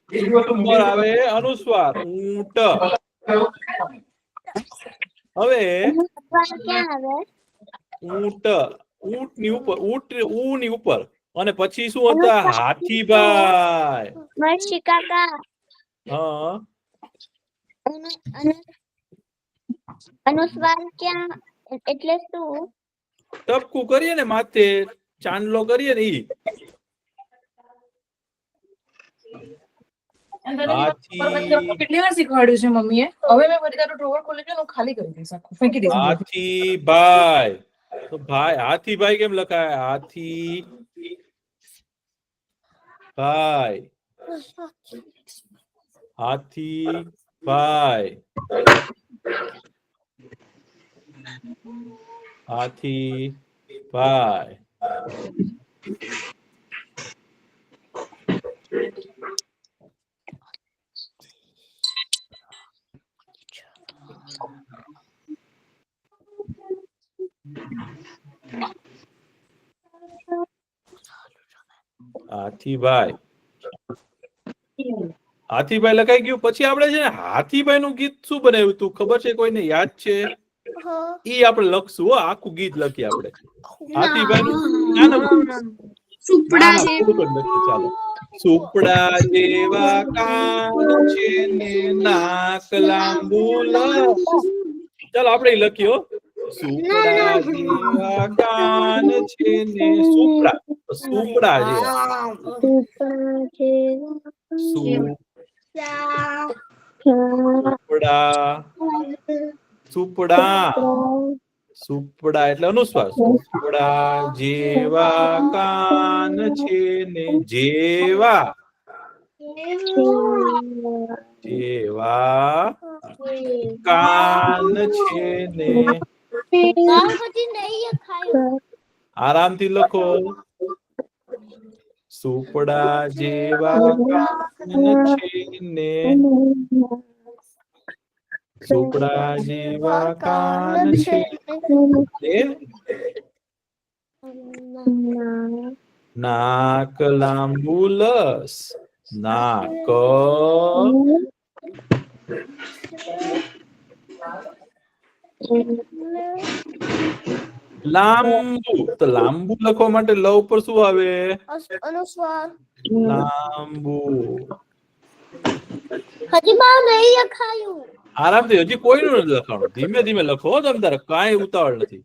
Speaker 1: ઊંટ ઉપર આવે અનુસ્વાર ઊંટ હવે ઊંટ ઊંટ ની ઉપર ઊંટ ઊ ની ઉપર અને પછી શું હતા હાથીભાઈ
Speaker 2: વર્ષી કાકા
Speaker 1: હા
Speaker 2: અનુસ્વાર ક્યાં એટલે શું
Speaker 1: ટપકું કરીએ ને માથે ચાંદલો કરીએ ને ઈ
Speaker 4: કેટલી વાર શીખવાડ્યું છે મમ્મીએ હવે મેં ફરી તારું ડ્રોવર ખોલી છે હું ખાલી કરી દઈશ આખું ફેંકી દઈશ
Speaker 1: હાથીભાઈ તો ભાઈ હાથીભાઈ કેમ લખાય હાથી ભાઈ હાથીભાઈ હાથીભાઈ હાથીભાઈ હાથીભાઈ લખાઈ ગયું પછી આપણે છે ને હાથીભાઈ નું ગીત શું બનાવ્યું તું ખબર છે કોઈને યાદ છે ઈ આપણે લખશું હો આખું ગીત લખીએ આપણે હાથીભાઈ નું
Speaker 3: સુપડા છે
Speaker 1: ચાલો સુપડા જેવા કાન છે ને નાક લાંબુ ચાલો આપણે લખ્યો સુપડા જેવા કાન છે ને સુપડા સુપડા જેવા સુપડા સુપડા એટલે અનુસ્વાર સુપડા જેવા કાન છે ને જેવા જેવા કાન છે ને આરામથી લખો સુપડા જેવા કાન છે ને સુપડા જેવા કાન છે નાક લાંબુ લસ નાક લાંબુ તો લાંબુ લખવા માટે લ ઉપર શું આવે
Speaker 2: અનુસ્વાર
Speaker 1: લાંબુ
Speaker 2: હજી બા નહીં લખાયું
Speaker 1: આરામથી હજી કોઈનું નથી લખવાનું ધીમે ધીમે લખો તમે તારે કાંઈ ઉતાવળ નથી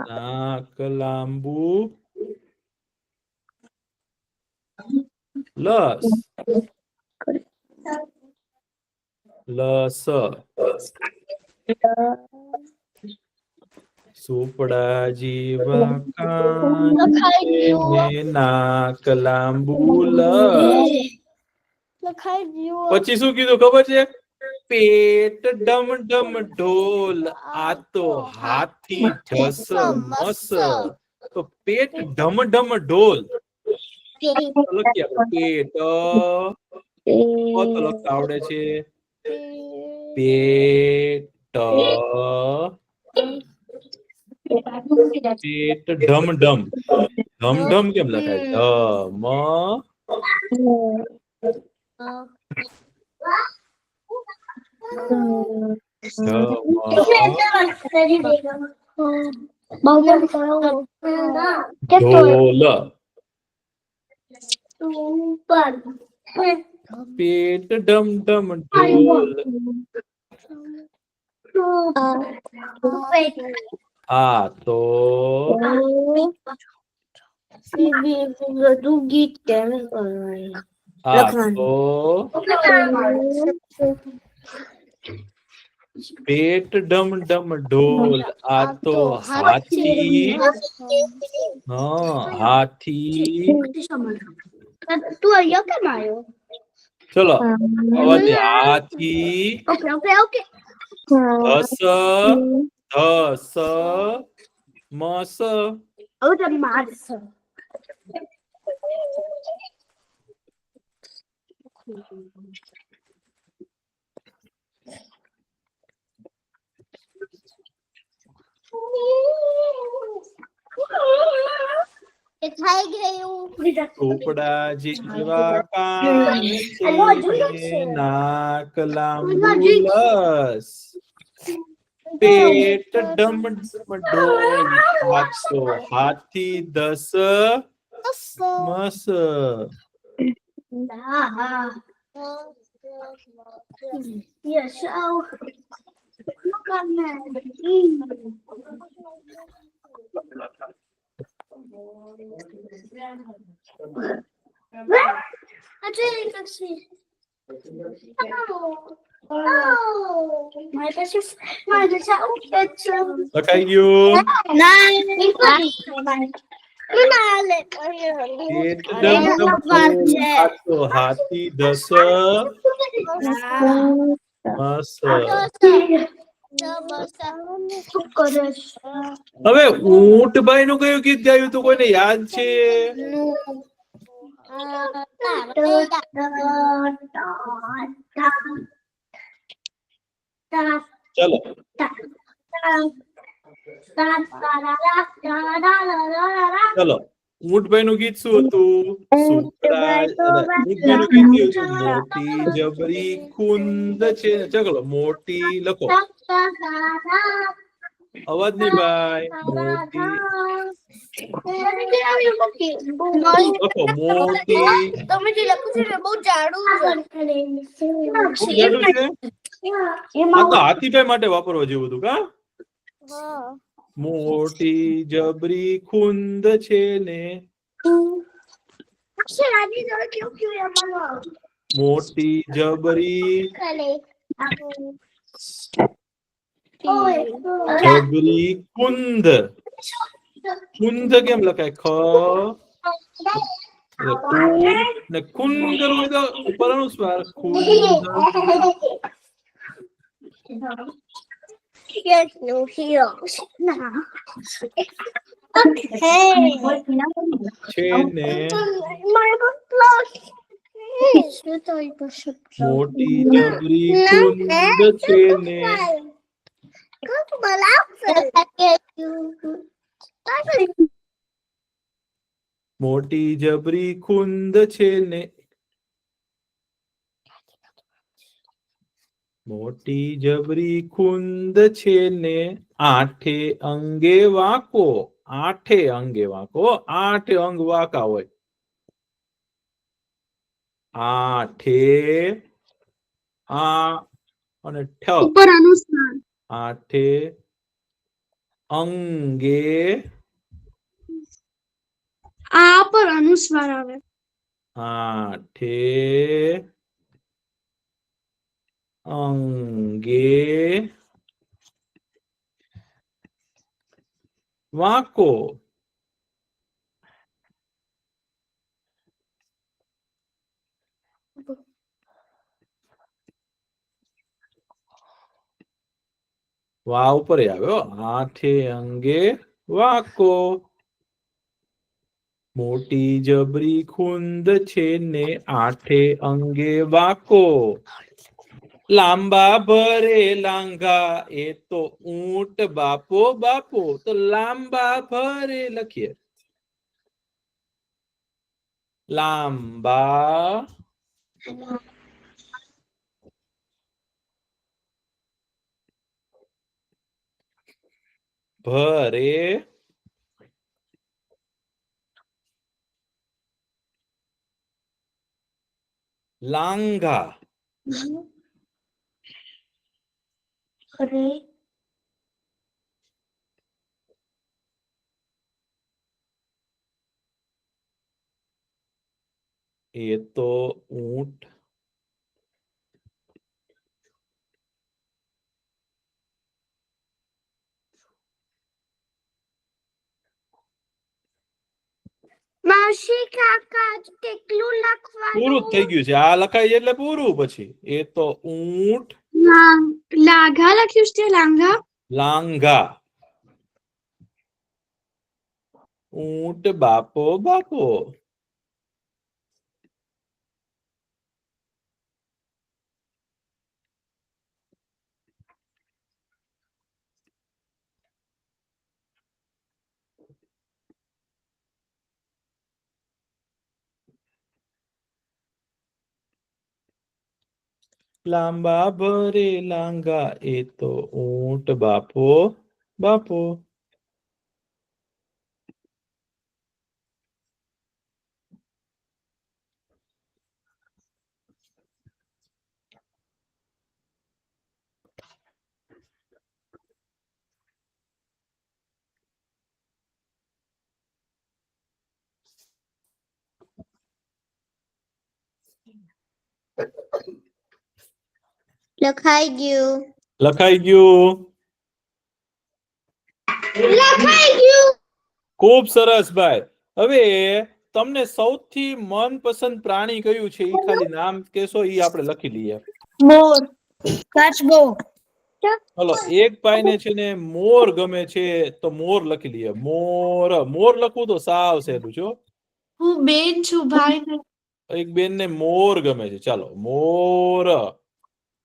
Speaker 1: નાક લાંબુ લસ લસ સુપડા જેવા કાન ને નાક લાંબુ લસ પછી શું કીધું ખબર છે પેટ ડમ ડમ ઢોલ આ તો હાથી ઢસ મસ તો પેટ ઢમ ઢમ ઢોલ લખીએ આપણે પેટ તો લખતા આવડે છે પેટ પેટ ઢમ ઢમ. ઢમ ઢમ કેમ લખાય? ઢમ ઢોલ. પેટ ઢમ ઢમ ઢોલ. આ તો
Speaker 2: બધું ગીત કેમ
Speaker 1: આ તો પેટ ઢમ ઢમ ઢોલ. આ તો હાથી. હા, હાથી.
Speaker 2: તું અહીંયા કેમ આવ્યો?
Speaker 1: ચલો અવાજ નહીં. હાથી.
Speaker 2: ઓકે ઓકે ઓકે
Speaker 1: ધસ ધસ મસ.
Speaker 2: હવે તને મારશે એ થઈ ગયું
Speaker 1: ચોપડા જેવા કાન છે, નાક લાંબુ લસ. પેટ ડમ ડમ ઢોલ. હાથસો હાથી. દસ મસ.
Speaker 2: યશો
Speaker 1: લખાઈ ગયું. પેટ ડમ ડમ ઢોલ. હાથસો હાથી. દસ મસ. હવે ઊંટભાઈ નું કયું ગીત ગાયું તું? કોઈને યાદ છે? ચલો ચલો ઊંટભાઈ નું ગીત શું હતું? ઊંટભાઈ નું ગીત કેવું હતું? મોટી જબરી ખુંદ છે. ચલો મોટી લખો. અવાજ નહીં ભાઈ. મોટી લખો. મોટી.
Speaker 2: તમે જે લખો છો ને બહુ જાડું
Speaker 1: બહુ જાડું છે. આ તો હાથીભાઈ માટે વાપરવા જેવું હતું કા? મોટી જબરી ખુંદ છે ને. મોટી જબરી જબરી કુંદ. કુંદ કેમ લખાય? ખ ને કુંદ કરવું હોય તો ઉપર અનુસ્વાર. કુંદ.
Speaker 2: Yes, no heroes. Nah. Okay.
Speaker 1: છે ને.
Speaker 2: My book.
Speaker 1: મોટી જબરી કુંદ છે ને. મોટી જબરી ખુંદ છે ને. મોટી જબરી ખુંદ છે ને. આઠે અંગે વાંકો. આઠે અંગે વાંકો. 8 અંગ વાંકા હોય. આઠે આ અને ઠ.
Speaker 3: ઉપર અનુસ્વાર.
Speaker 1: આઠે અંગે.
Speaker 3: આ પર અનુસ્વાર આવે.
Speaker 1: આઠે અંગે વાંકો. વા ઉપર આવ્યો. આઠે અંગે વાંકો. મોટી જબરી ખુંદ છે ને. આઠે અંગે વાંકો. લાંબા ભરે લાંઘા એ તો ઊંટ બાપો બાપો. તો લાંબા ભરે લખીએ. લાંબા ભરે લાંઘા એ તો ઊંટ
Speaker 2: માસી કાકા કેટલું લખવાનું?
Speaker 1: પૂરું જ થઈ ગયું છે. આ લખાય એટલે પૂરું. પછી એ તો ઊંટ
Speaker 3: લાઘા લખ્યું છે લાંઘા.
Speaker 1: લાંઘા ઊંટ બાપો બાપો. લાંબા ભરે લાંઘા એ તો ઊંટ બાપો બાપો.
Speaker 2: લખાઈ ગયું.
Speaker 1: લખાઈ ગયું. ખૂબ સરસ ભાઈ. હવે તમને સૌથી મનપસંદ પ્રાણી કયું છે? એ ખાલી નામ કેશો, એ આપણે લખી લઈએ.
Speaker 2: મોર. કાચબો.
Speaker 1: ચલો, એક ભાઈ ને છે ને મોર ગમે છે, તો મોર લખી લઈએ. મોર. મોર લખવું તો સાવ સહેલું છે.
Speaker 3: હું બેન છું ભાઈ.
Speaker 1: એક બેન ને મોર ગમે છે. ચાલો, મોર.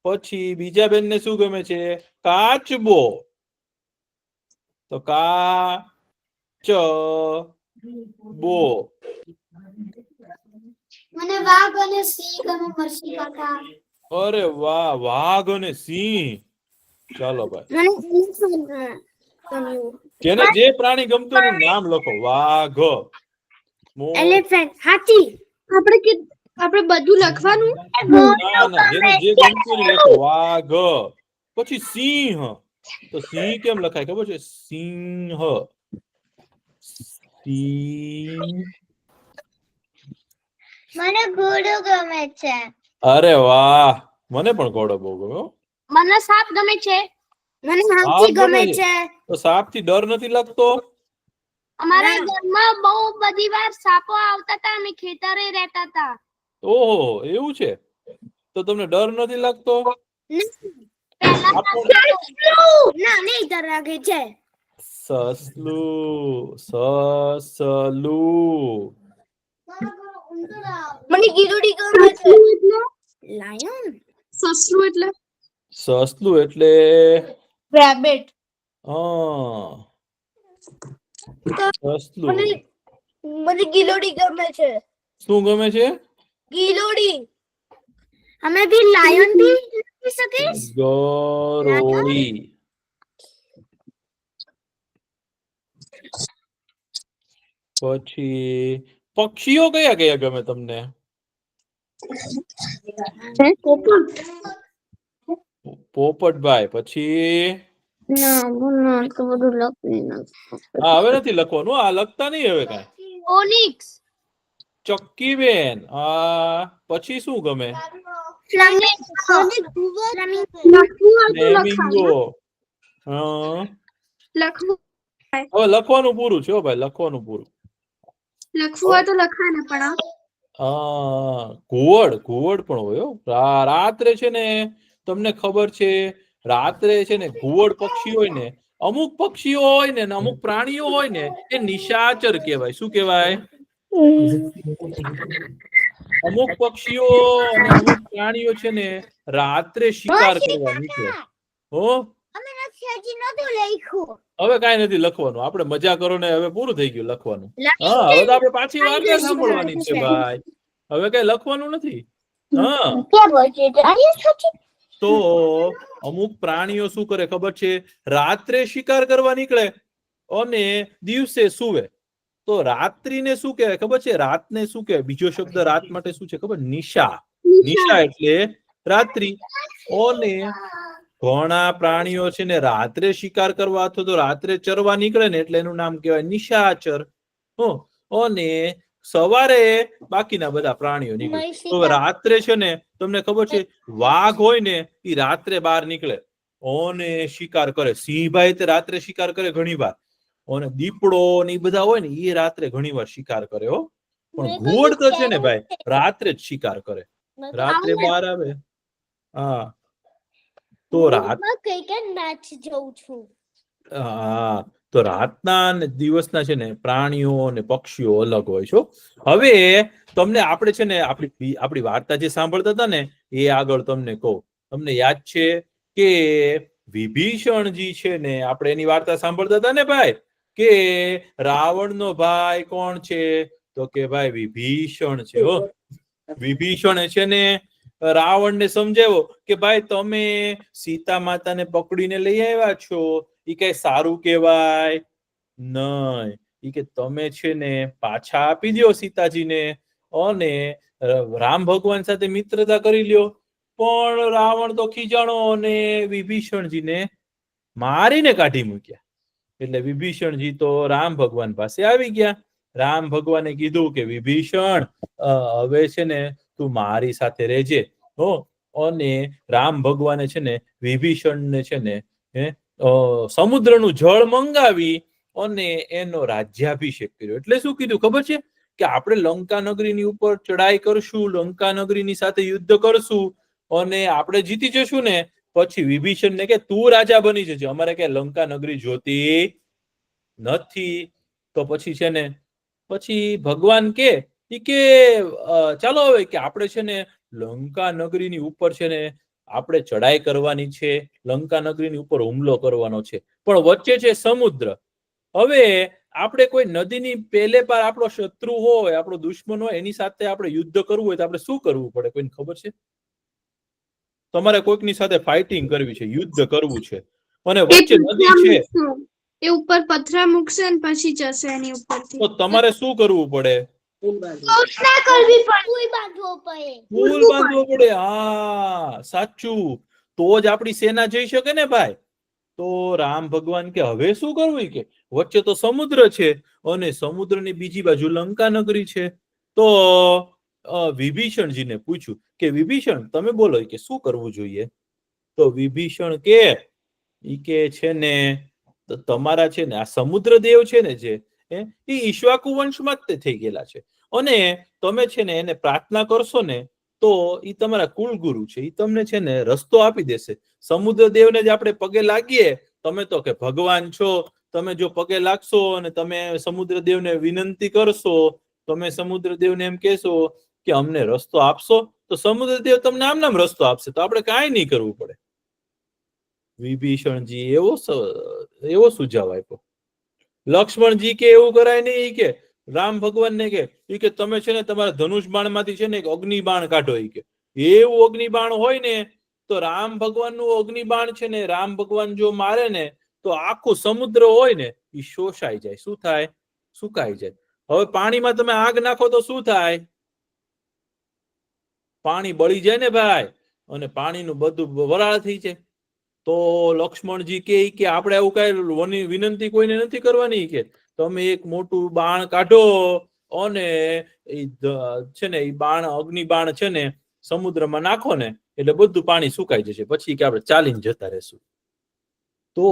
Speaker 1: પછી બીજા બેન ને શું ગમે છે? કાચબો. તો કાચબો.
Speaker 2: મને વાઘ અને સિંહ ગમે મરસી કાકા.
Speaker 1: અરે વાહ, વાઘ અને સિંહ. ચાલો ભાઈ,
Speaker 2: મને એલિફન્ટ ગમ્યું.
Speaker 1: જેને જે પ્રાણી ગમતું એનું નામ લખો. વાઘ, મોર.
Speaker 2: એલિફન્ટ, હાથી.
Speaker 3: આપણે બધું લખવાનું.
Speaker 1: ના ના, જેને જે ગમતું એને લખો. વાઘ. પછી સિંહ. તો સિંહ કેમ લખાય ખબર છે? સિંહ. સિંહ.
Speaker 2: મને ઘોડો ગમે છે.
Speaker 1: અરે વાહ, મને પણ ઘોડો બહુ ગમે હો.
Speaker 2: મને સાપ ગમે છે. મને
Speaker 1: સાપ
Speaker 2: હાથી
Speaker 1: ગમે
Speaker 2: ગમે
Speaker 1: છે?
Speaker 2: છે.
Speaker 1: તો સાપ થી ડર નથી લાગતો?
Speaker 2: અમારા ઘરમાં બહુ બધી વાર સાપો આવતા હતા. અમે ખેતરે રહેતા હતા.
Speaker 1: ઓહો, એવું છે? તો તમને ડર નથી લાગતો?
Speaker 2: ના, નહીં ડર લાગે છે.
Speaker 1: સસલું. સસલું.
Speaker 2: મને ગીદડી ગમે છે. લાયન.
Speaker 3: સસલું એટલે
Speaker 1: સસલું એટલે
Speaker 2: રેબિટ.
Speaker 1: સસલું.
Speaker 2: મને ગીલોડી ગમે છે.
Speaker 1: શું ગમે છે?
Speaker 2: ગીલોડી. અમે ભી લાયન ભી લખી શકીશ.
Speaker 1: ગરોળી. પછી પક્ષીઓ કયા કયા ગમે તમને? પોપટભાઈ. પછી
Speaker 2: ના, તો બધું લખી
Speaker 1: હા, હવે નથી લખવાનું. આ લખતા નહીં હવે કાંઈ.
Speaker 2: ઓનિક્સ.
Speaker 1: ચક્કીબેન. પછી શું ગમે? ફ્લેમિંગો.
Speaker 3: લખવું
Speaker 1: હવે લખવાનું પૂરું છે હો ભાઈ, લખવાનું પૂરું.
Speaker 3: લખવું હોય તો લખાય ને પણ
Speaker 1: ઘુવડ. ઘુવડ પણ હોય હો. રાત્રે છે ને, તમને ખબર છે, રાત્રે છે ને ઘુવડ પક્ષી હોય ને, અમુક પક્ષીઓ હોય ને અમુક પ્રાણીઓ હોય ને, એ નિશાચર કહેવાય. શું કહેવાય? અમુક પક્ષીઓ અને અમુક પ્રાણીઓ છે ને રાત્રે શિકાર કરવા નીકળે. હો હવે કાંઈ નથી લખવાનું, આપણે મજા કરો ને હવે પૂરું થઈ ગયું લખવાનું. હા, હવે તો આપણે પાછી વાર્તા સાંભળવાની જ છે ભાઈ, હવે કઈ લખવાનું નથી. હા, તો અમુક પ્રાણીઓ શું કરે ખબર છે, રાત્રે શિકાર કરવા નીકળે અને દિવસે સુવે. તો રાત્રિને શું કહેવાય ખબર છે, રાતને શું કહેવાય, બીજો શબ્દ રાત માટે શું છે ખબર, નિશા. નિશા એટલે રાત્રિ. અને ઘણા પ્રાણીઓ છે ને રાત્રે શિકાર કરવા અથવા તો રાત્રે ચરવા નીકળે ને એટલે એનું નામ કહેવાય નિશાચર. અને સવારે બાકીના બધા પ્રાણીઓ નીકળે. તો રાત્રે છે ને તમને ખબર છે, વાઘ હોય ને એ રાત્રે બહાર નીકળે અને શિકાર કરે. સિંહભાઈ તે રાત્રે શિકાર કરે ઘણી વાર. અને દીપડો ને એ બધા હોય ને એ રાત્રે ઘણી વાર શિકાર કરે. હો, પણ ઘુવડ તો છે ને ભાઈ રાત્રે જ શિકાર કરે, રાત્રે બહાર આવે. હા, તો તો રાતના અને દિવસના છે ને પ્રાણીઓ અને પક્ષીઓ અલગ હોય છે. હવે તમને આપણે છે ને આપણી વાર્તા જે સાંભળતા હતા ને એ આગળ તમને કહું. તમને યાદ છે કે વિભીષણજી છે ને, આપણે એની વાર્તા સાંભળતા હતા ને ભાઈ, કે રાવણનો ભાઈ કોણ છે, તો કે ભાઈ વિભીષણ છે. હો, વિભીષણ છે ને રાવણને સમજાવ્યો કે ભાઈ તમે સીતા માતાને પકડીને લઈ આવ્યા છો, એ કઈ સારું કહેવાય નહીં. એ કે તમે છે ને પાછા આપી દો સીતાજીને અને રામ ભગવાન સાથે મિત્રતા કરી લ્યો. પણ રાવણ તો ખીજાણો અને વિભીષણજીને મારીને કાઢી મૂક્યા. એટલે વિભીષણજી તો રામ ભગવાન પાસે આવી ગયા. રામ ભગવાને કીધું કે વિભીષણ હવે છે ને તું મારી સાથે રહેજે. હો, અને રામ ભગવાને છે ને વિભીષણને છે ને સમુદ્રનું જળ મંગાવી અને એનો રાજ્યાભિષેક કર્યો. એટલે શું કીધું ખબર છે, કે આપણે લંકા નગરીની ઉપર ચડાઈ કરશું, લંકા નગરીની સાથે યુદ્ધ કરશું અને આપણે જીતી જશું ને પછી વિભીષણને કે તું રાજા બની જજે, અમારે કે લંકા નગરી જોતી નથી. તો પછી છે ને પછી ભગવાન કે ચાલો હવે કે આપણે છે ને લંકા નગરીની ઉપર છે ને આપણે ચડાઈ કરવાની છે, લંકા નગરીની ઉપર હુમલો કરવાનો છે, પણ વચ્ચે છે સમુદ્ર. હવે આપણે કોઈ નદીની પેલે પાર આપણો શત્રુ હોય, આપણો દુશ્મન હોય, એની સાથે આપણે યુદ્ધ કરવું હોય તો આપણે શું કરવું પડે, કોઈને ખબર છે? તમારે કોઈકની સાથે ફાઇટિંગ કરવી છે, યુદ્ધ કરવું છે અને વચ્ચે નદી છે,
Speaker 3: એ ઉપર પથરા મૂકશે ને પછી જશે એની ઉપરથી.
Speaker 1: તો તમારે શું કરવું પડે? પુલ બાંધવો પડે. હા, સાચું. તો જ આપણી સેના જઈ શકે ને ભાઈ. તો રામ ભગવાન કે હવે શું કરવું, કે વચ્ચે તો સમુદ્ર છે અને સમુદ્રની બીજી બાજુ લંકા નગરી છે. તો વિભીષણજીને પૂછ્યું કે વિભીષણ તમે બોલો કે શું કરવું જોઈએ. તો વિભીષણ કે છે ને તમારા છે ને આ સમુદ્ર દેવ છે ને જે એ ઈક્ષ્વાકુ વંશમાં જ થઈ ગયેલા છે અને તમે છે ને એને પ્રાર્થના કરશો ને તો ઈ તમારા કુલગુરુ છે, ઈ તમને છે ને રસ્તો આપી દેશે. સમુદ્ર દેવને જ આપણે પગે લાગીએ, તમે તો કે ભગવાન છો, તમે જો પગે લાગશો અને તમે સમુદ્ર દેવને વિનંતી કરશો, તમે સમુદ્ર દેવને એમ કહેશો કે અમને રસ્તો આપશો, તો સમુદ્ર દેવ તમને આમ નામ રસ્તો આપશે. તો આપણે કાંઈ નહીં કરવું પડે. વિભીષણજી એવો સુઝાવ આપ્યો. લક્ષ્મણજી કે એવું કરાય નહીં, કે રામ ભગવાનને કે તમે છે ને તમારા ધનુષ બાણમાંથી છે ને એક અગ્નિ બાણ કાઢો. કે એવું અગ્નિ બાણ હોય ને તો રામ ભગવાનનું અગ્નિ બાણ છે ને રામ ભગવાન જો મારે ને તો આખું સમુદ્ર હોય ને એ શોષાઈ જાય. શું થાય? સુકાઈ જાય. હવે પાણીમાં તમે આગ નાખો તો શું થાય? પાણી બળી જાય ને ભાઈ, અને પાણીનું બધું વરાળ થઈ જાય. તો લક્ષ્મણજી કે આપણે આવું કઈ વિનંતી કોઈને નથી કરવાની, કે તમે એક મોટું બાણ કાઢો અને છે ને એ બાણ અગ્નિ બાણ છે ને સમુદ્રમાં નાખો ને એટલે બધું પાણી સુકાઈ જશે. પછી કે આપણે ચાલીને જતા રહેશું. તો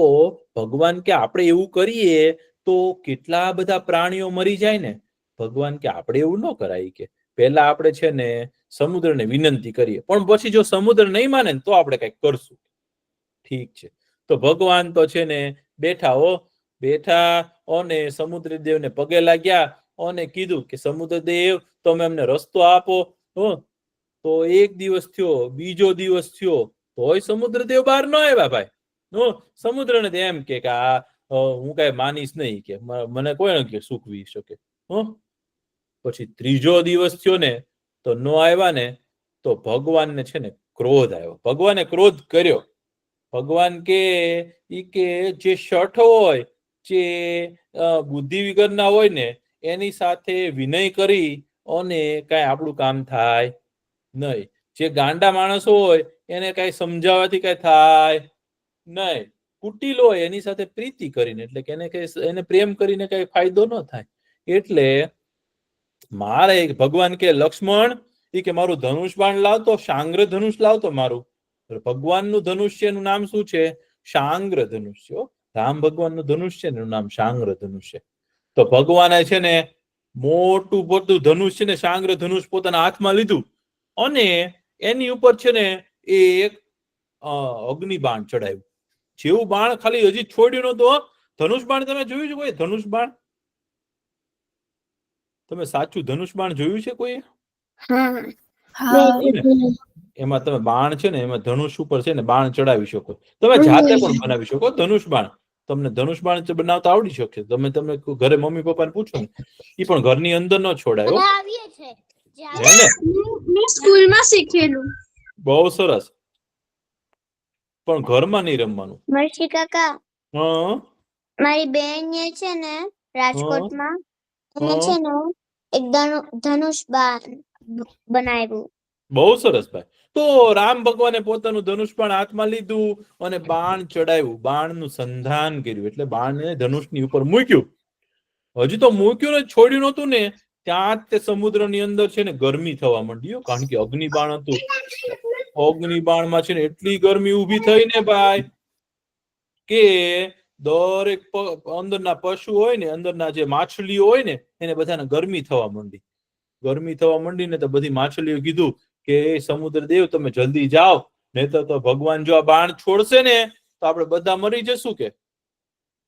Speaker 1: ભગવાન કે આપણે એવું કરીએ તો કેટલા બધા પ્રાણીઓ મરી જાય ને. ભગવાન કે આપણે એવું ન કરાય, કે પહેલા આપણે છે ને સમુદ્રને વિનંતી કરીએ, પણ પછી જો સમુદ્ર નહીં માને તો આપણે કઈક કરશું. ઠીક છે. તો ભગવાન તો છે ને બેઠા અને સમુદ્ર દેવને પગે લાગ્યા અને કીધું કે સમુદ્ર દેવ તમે અમને રસ્તો આપો. તો એક દિવસ થયો, બીજો દિવસ થયો, તોય સમુદ્રદેવ બહાર ન આવ્યા ભાઈ. સમુદ્રને એમ કે આ હું કઈ માનીશ નહીં, કે મને કોઈ કે સુખવી શકે. પછી ત્રીજો દિવસ થયો ને તો ન આવ્યા ને, તો ભગવાનને છે ને ક્રોધ આવ્યો. ભગવાને ક્રોધ કર્યો. ભગવાન કે જે શઠ હોય, જે બુદ્ધિ વગરના હોય ને, એની સાથે વિનય કરી અને કઈ આપણું કામ થાય નહીં. જે ગાંડા માણસો હોય એને કઈ સમજાવવાથી કઈ થાય નહીં. કુટિલ હોય એની સાથે પ્રીતિ કરીને, એટલે કે એને પ્રેમ કરીને કઈ ફાયદો ન થાય. એટલે મારે ભગવાન કે લક્ષ્મણ કે મારું ધનુષ બાણ લાવતો, શાંગ્ર ધનુષ લાવતો મારું. ભગવાનનું ધનુષ્યનું નામ શું છે? શાંગ્ર ધનુષ્ય. રામ ભગવાનનું ધનુષ્ય એનું નામ શાંગ્ર ધનુષ્ય. તો ભગવાને છે ને મોટું મોટું ધનુષ છે ને શાંગ્ર ધનુષ પોતાના હાથમાં લીધું અને એની ઉપર છે ને એક અગ્નિ બાણ ચડાવ્યું. જેવું બાણ ખાલી હજી છોડ્યું નતું. ધનુષ બાણ તમે જોયું છે કોઈ? ધનુષ બાણ તમે સાચું ધનુષ બાણ જોયું છે કોઈ? એમાં તમે બાણ છે ને એમાં ધનુષ ઉપર છે ને બાણ ચડાવી શકો. તમે જાતે પણ બનાવી શકો ધનુષ બાણ. તમને ધનુષ બાણ બનાવતા આવડી શકશે. તમે ઘરે મમ્મી પપ્પાને પૂછો ને, એ પણ ઘરની અંદર ન છોડાય.
Speaker 3: સ્કૂલમાં શીખેલું.
Speaker 1: બહુ સરસ. પણ ઘરમાં નહીં રમવાનું.
Speaker 5: મર્ષી કાકા, મારી બેન છે ને રાજકોટમાં, એને છે ને એક ધનુષ બાણ બનાવ્યું.
Speaker 1: બહુ સરસ ભાઈ. તો રામ ભગવાને પોતાનું ધનુષ બાણ હાથમાં લીધું અને બાણ ચડાવ્યું. બાણનું સંધાન કર્યું, એટલે બાણને ધનુષની ઉપર મૂક્યું. હજી તો મૂક્યું ને છોડ્યું નતું ને, ત્યાં જ તે સમુદ્રની અંદર છે ને ગરમી થવા માંડી. કારણ કે અગ્નિબાણ હતું. અગ્નિબાણમાં છે ને એટલી ગરમી ઉભી થઈ ને ભાઈ, કે દરેક અંદરના પશુ હોય ને, અંદરના જે માછલીઓ હોય ને, એને બધાને ગરમી થવા માંડી. ગરમી થવા માંડી ને તો બધી માછલીઓ કીધું કે સમુદ્ર દેવ તમે જલ્દી જાઓ, નહીં તો ભગવાન જો આ બાણ છોડશે ને તો આપણે બધા મરી જશું. કે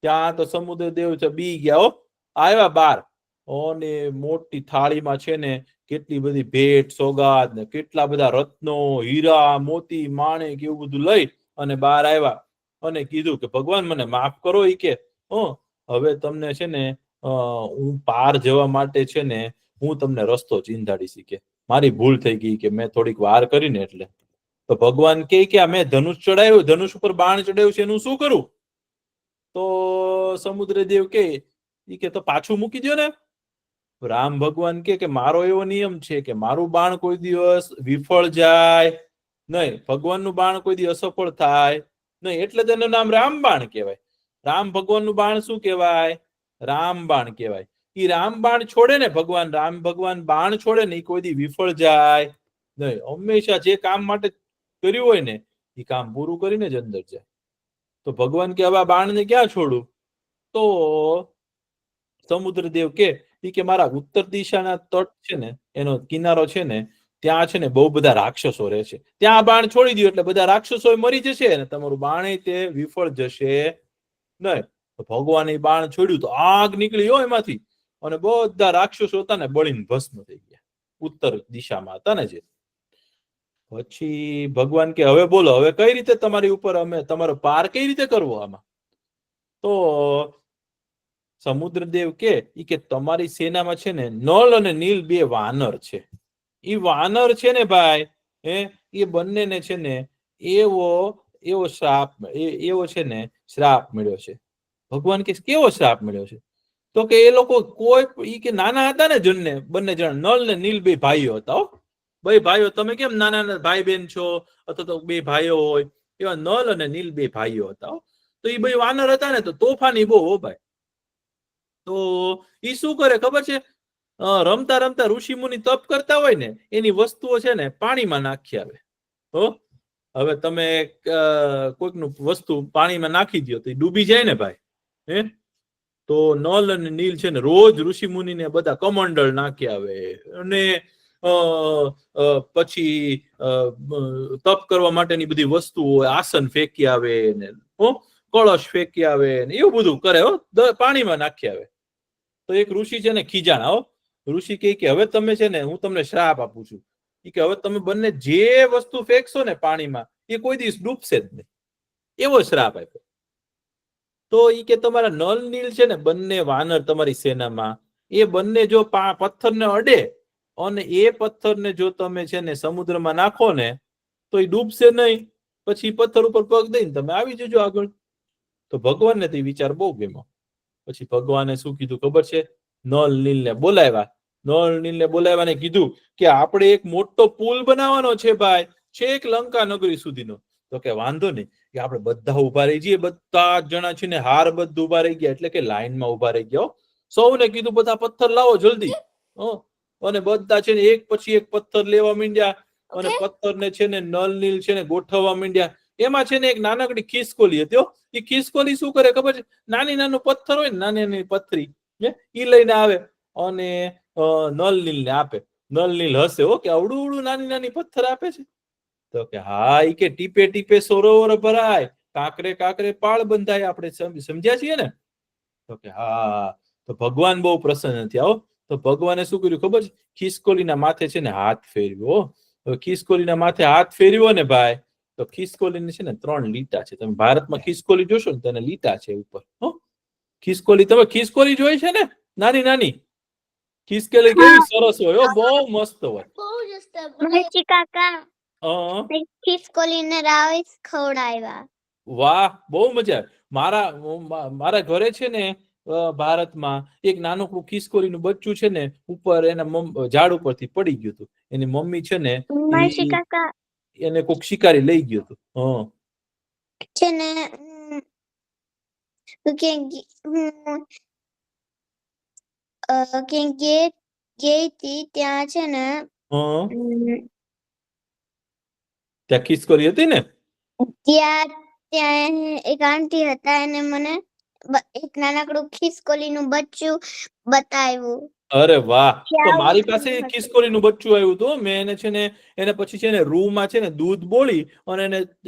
Speaker 1: ત્યાં તો સમુદ્ર દેવ બી ગયા. આવ્યા બાર અને મોટી થાળીમાં છે ને કેટલી બધી ભેટ સોગાદ ને કેટલા બધા રત્નો, હીરા, મોતી, માણેક એવું બધું લઈ અને બહાર આવ્યા અને કીધું કે ભગવાન મને માફ કરો. ઈ કે હવે તમને છે ને હું પાર જવા માટે છે ને હું તમને રસ્તો ચીંધાડીશ. કે મારી ભૂલ થઈ ગઈ, કે મેં થોડીક વાર કરીને. એટલે તો ભગવાન કે મેં ધનુષ ચડાવ્યું, ધનુષ ઉપર બાણ ચડાવ્યું છે, એનું શું કરું? તો સમુદ્રદેવ કે તો પાછું મૂકી દો ને. રામ ભગવાન કે મારો એવો નિયમ છે કે મારું બાણ કોઈ દિવસ વિફળ જાય નહીં, ભગવાનનું બાણ કોઈ દિવસ અસફળ થાય નહીં. એટલે તેનું નામ રામબાણ કહેવાય. રામ ભગવાનનું બાણ શું કહેવાય? રામબાણ કહેવાય. ઈ રામબાણ છોડે ને રામ ભગવાન બાણ છોડે ને, એ કોઈ દી વિફળ જાય નહીં. હંમેશા જે કામ માટે કર્યું હોય ને એ કામ પૂરું કરીને જ અંદર જાય. તો ભગવાન કે હવે બાણને ક્યાં છોડું? તો સમુદ્રદેવ કે મારા ઉત્તર દિશાના તટ છે ને, એનો કિનારો છે ને, ત્યાં છે ને બહુ બધા રાક્ષસો રહે છે. ત્યાં બાણ છોડી દો એટલે બધા રાક્ષસો મરી જશે ને તમારું બાણ તે વિફળ જશે નહીં. તો ભગવાને બાણ છોડ્યું તો આગ નીકળી હોય એમાંથી, અને બધા રાક્ષસો હતા ને બળીને ભસ્મ થઈ ગયા. ઉત્તર દિશામાં હતા ને જે. પછી ભગવાન કે હવે બોલો, હવે કઈ રીતે તમારી ઉપર અમે તમારો પાર કઈ રીતે કરવો આમાં? તો સમુદ્રદેવ કે તમારી સેનામાં છે ને નળ અને નીલ બે વાનર છે. એ વાનર છે ને ભાઈ, એ બંનેને છે ને એવો શ્રાપ મળ્યો છે. ભગવાન કે કેવો શ્રાપ મળ્યો છે? તો કે એ લોકો કોઈ કે નાના હતા ને જણને, બંને જણ નળ ને નીલ બે ભાઈઓ હતા. બે ભાઈઓ, તમે કેમ નાના ભાઈ બેન છો અથવા તો બે ભાઈઓ હોય, એવા નળ અને નીલ બે ભાઈઓ હતા. તો એ બે વાનર હતા ને તો તોફાની બહુ હો ભાઈ. તો ઈ શું કરે ખબર છે? રમતા રમતા ઋષિ મુનિ તપ કરતા હોય ને એની વસ્તુઓ છે ને પાણીમાં નાખી આવે. હવે તમે કોઈકનું વસ્તુ પાણીમાં નાખી દો તો એ ડૂબી જાય ને ભાઈ. તો નલ અને નીલ છે ને રોજ ઋષિ મુનિ ને બધા કમંડળ નાખી આવે અને પછી તપ કરવા માટેની બધી વસ્તુઓ, આસન ફેંકી આવે ને કળશ ફેંકી આવે ને એવું બધું કરે. પાણીમાં નાખી આવે. તો એક ઋષિ છે ને ખીજાણા. ઋષિ કે હવે તમે છે ને હું તમને શ્રાપ આપું છું, ઈ કે હવે તમે બંને જે વસ્તુ ફેંકશો ને પાણીમાં એ કોઈ દિવસ ડૂબશે જ નહીં, એવો શ્રાપ આપ્યો. તો ઈ કે તમારા નલ નીલ છે ને બંને વાનર તમારી સેનામાં, એ બંને જો પથ્થરને અડે અને એ પથ્થરને જો તમે છે ને સમુદ્રમાં નાખો ને તો એ ડૂબશે નહીં, પછી પથ્થર ઉપર પગ દઈને તમે આવી જજો આગળ. તો ભગવાનને તે વિચાર બહુ ગમ્યો. પછી ભગવાને શું કીધું ખબર છે? નલ નીલને બોલાવ્યા. નળ નીલને બોલાવ્યાને કીધું કે આપણે એક મોટો પુલ બનાવવાનો છે ભાઈ, છેક લંકા નગરી સુધીનો. તો કે વાંધો નહીં, કે આપણે બધા ઉભા રહી જઈએ, બધા જણા છે ને હાર બધું ઉભા રહી ગયા, એટલે કે લાઈનમાં ઉભા રહી ગયા. સૌને કીધું બધા પથ્થર લાવો જલ્દી. અને બધા છે ને એક પછી એક પથ્થર લેવા માંડ્યા અને પથ્થરને છે ને નલ નીલ છે ને ગોઠવવા માંડ્યા. એમાં છે ને એક નાનકડી ખિસકોલી હતી. એ ખિસકોલી શું કરે ખબર છે? નાની નાનું પથ્થર હોય ને, નાની નાની પથરી ઈ લઈને આવે અને નલ નીલ ને આપે. નલ નીલ હસે, કે અવડું નાની નાની પથ્થર આપે છે. તો કે હા, ઈ કે ટીપે ટીપે સરોવર ભરાય, કાંકરે કાંકરે પાળ બંધાય. આપણે સમજ્યા છીએ ને? તો કે હા. તો ભગવાન બહુ પ્રસન્ન થયા. તો ભગવાને શું કર્યું ખબર છે? ખિસકોલીના માથે છે ને હાથ ફેરવ્યો. હવે ખિસકોલીના માથે હાથ ફેરવ્યો ને ભાઈ, તો ખિસકોલીને છે ને 3 લીટા છે. તમે ભારતમાં ખિસકોલી જોશો ને તેને લીટા છે ઉપર. ખિસકોલી, તમે ખિસકોલી જોઈ છે ને? નાની નાની ખિસકોલી કેવી સરસ હોય, બહુ મસ્ત હોય.
Speaker 5: મહેશજી કાકા ખિસકોલીને રાઈસ ખવડાવ્યા.
Speaker 1: વાહ, બહુ મજા આવે. મારા ઘરે છે ને ભારતમાં એક નાનકડું ખિસકોલીનું બચ્ચું છે ને ઉપર એના ઝાડ ઉપરથી પડી ગયું હતું. એની મમ્મી છે ને
Speaker 5: મહેશજી કાકા
Speaker 1: એને કોક શિકારી લઈ ગયું હતું.
Speaker 5: છે ને ગઈ ત્યાં છે ને
Speaker 1: ત્યાં ખિસકોલી હતી ને,
Speaker 5: ત્યાં એક આંટી હતા, એને મને એક નાનકડું ખિસકોલીનું બચ્ચું બતાવ્યું.
Speaker 1: અરે વાહ. તો મારી પાસે ખિસકોલીનું બચ્ચું આવ્યું હતું. મેં એને છે ને એને પછી છે ને રૂમાં છે ને દૂધ બોળી અને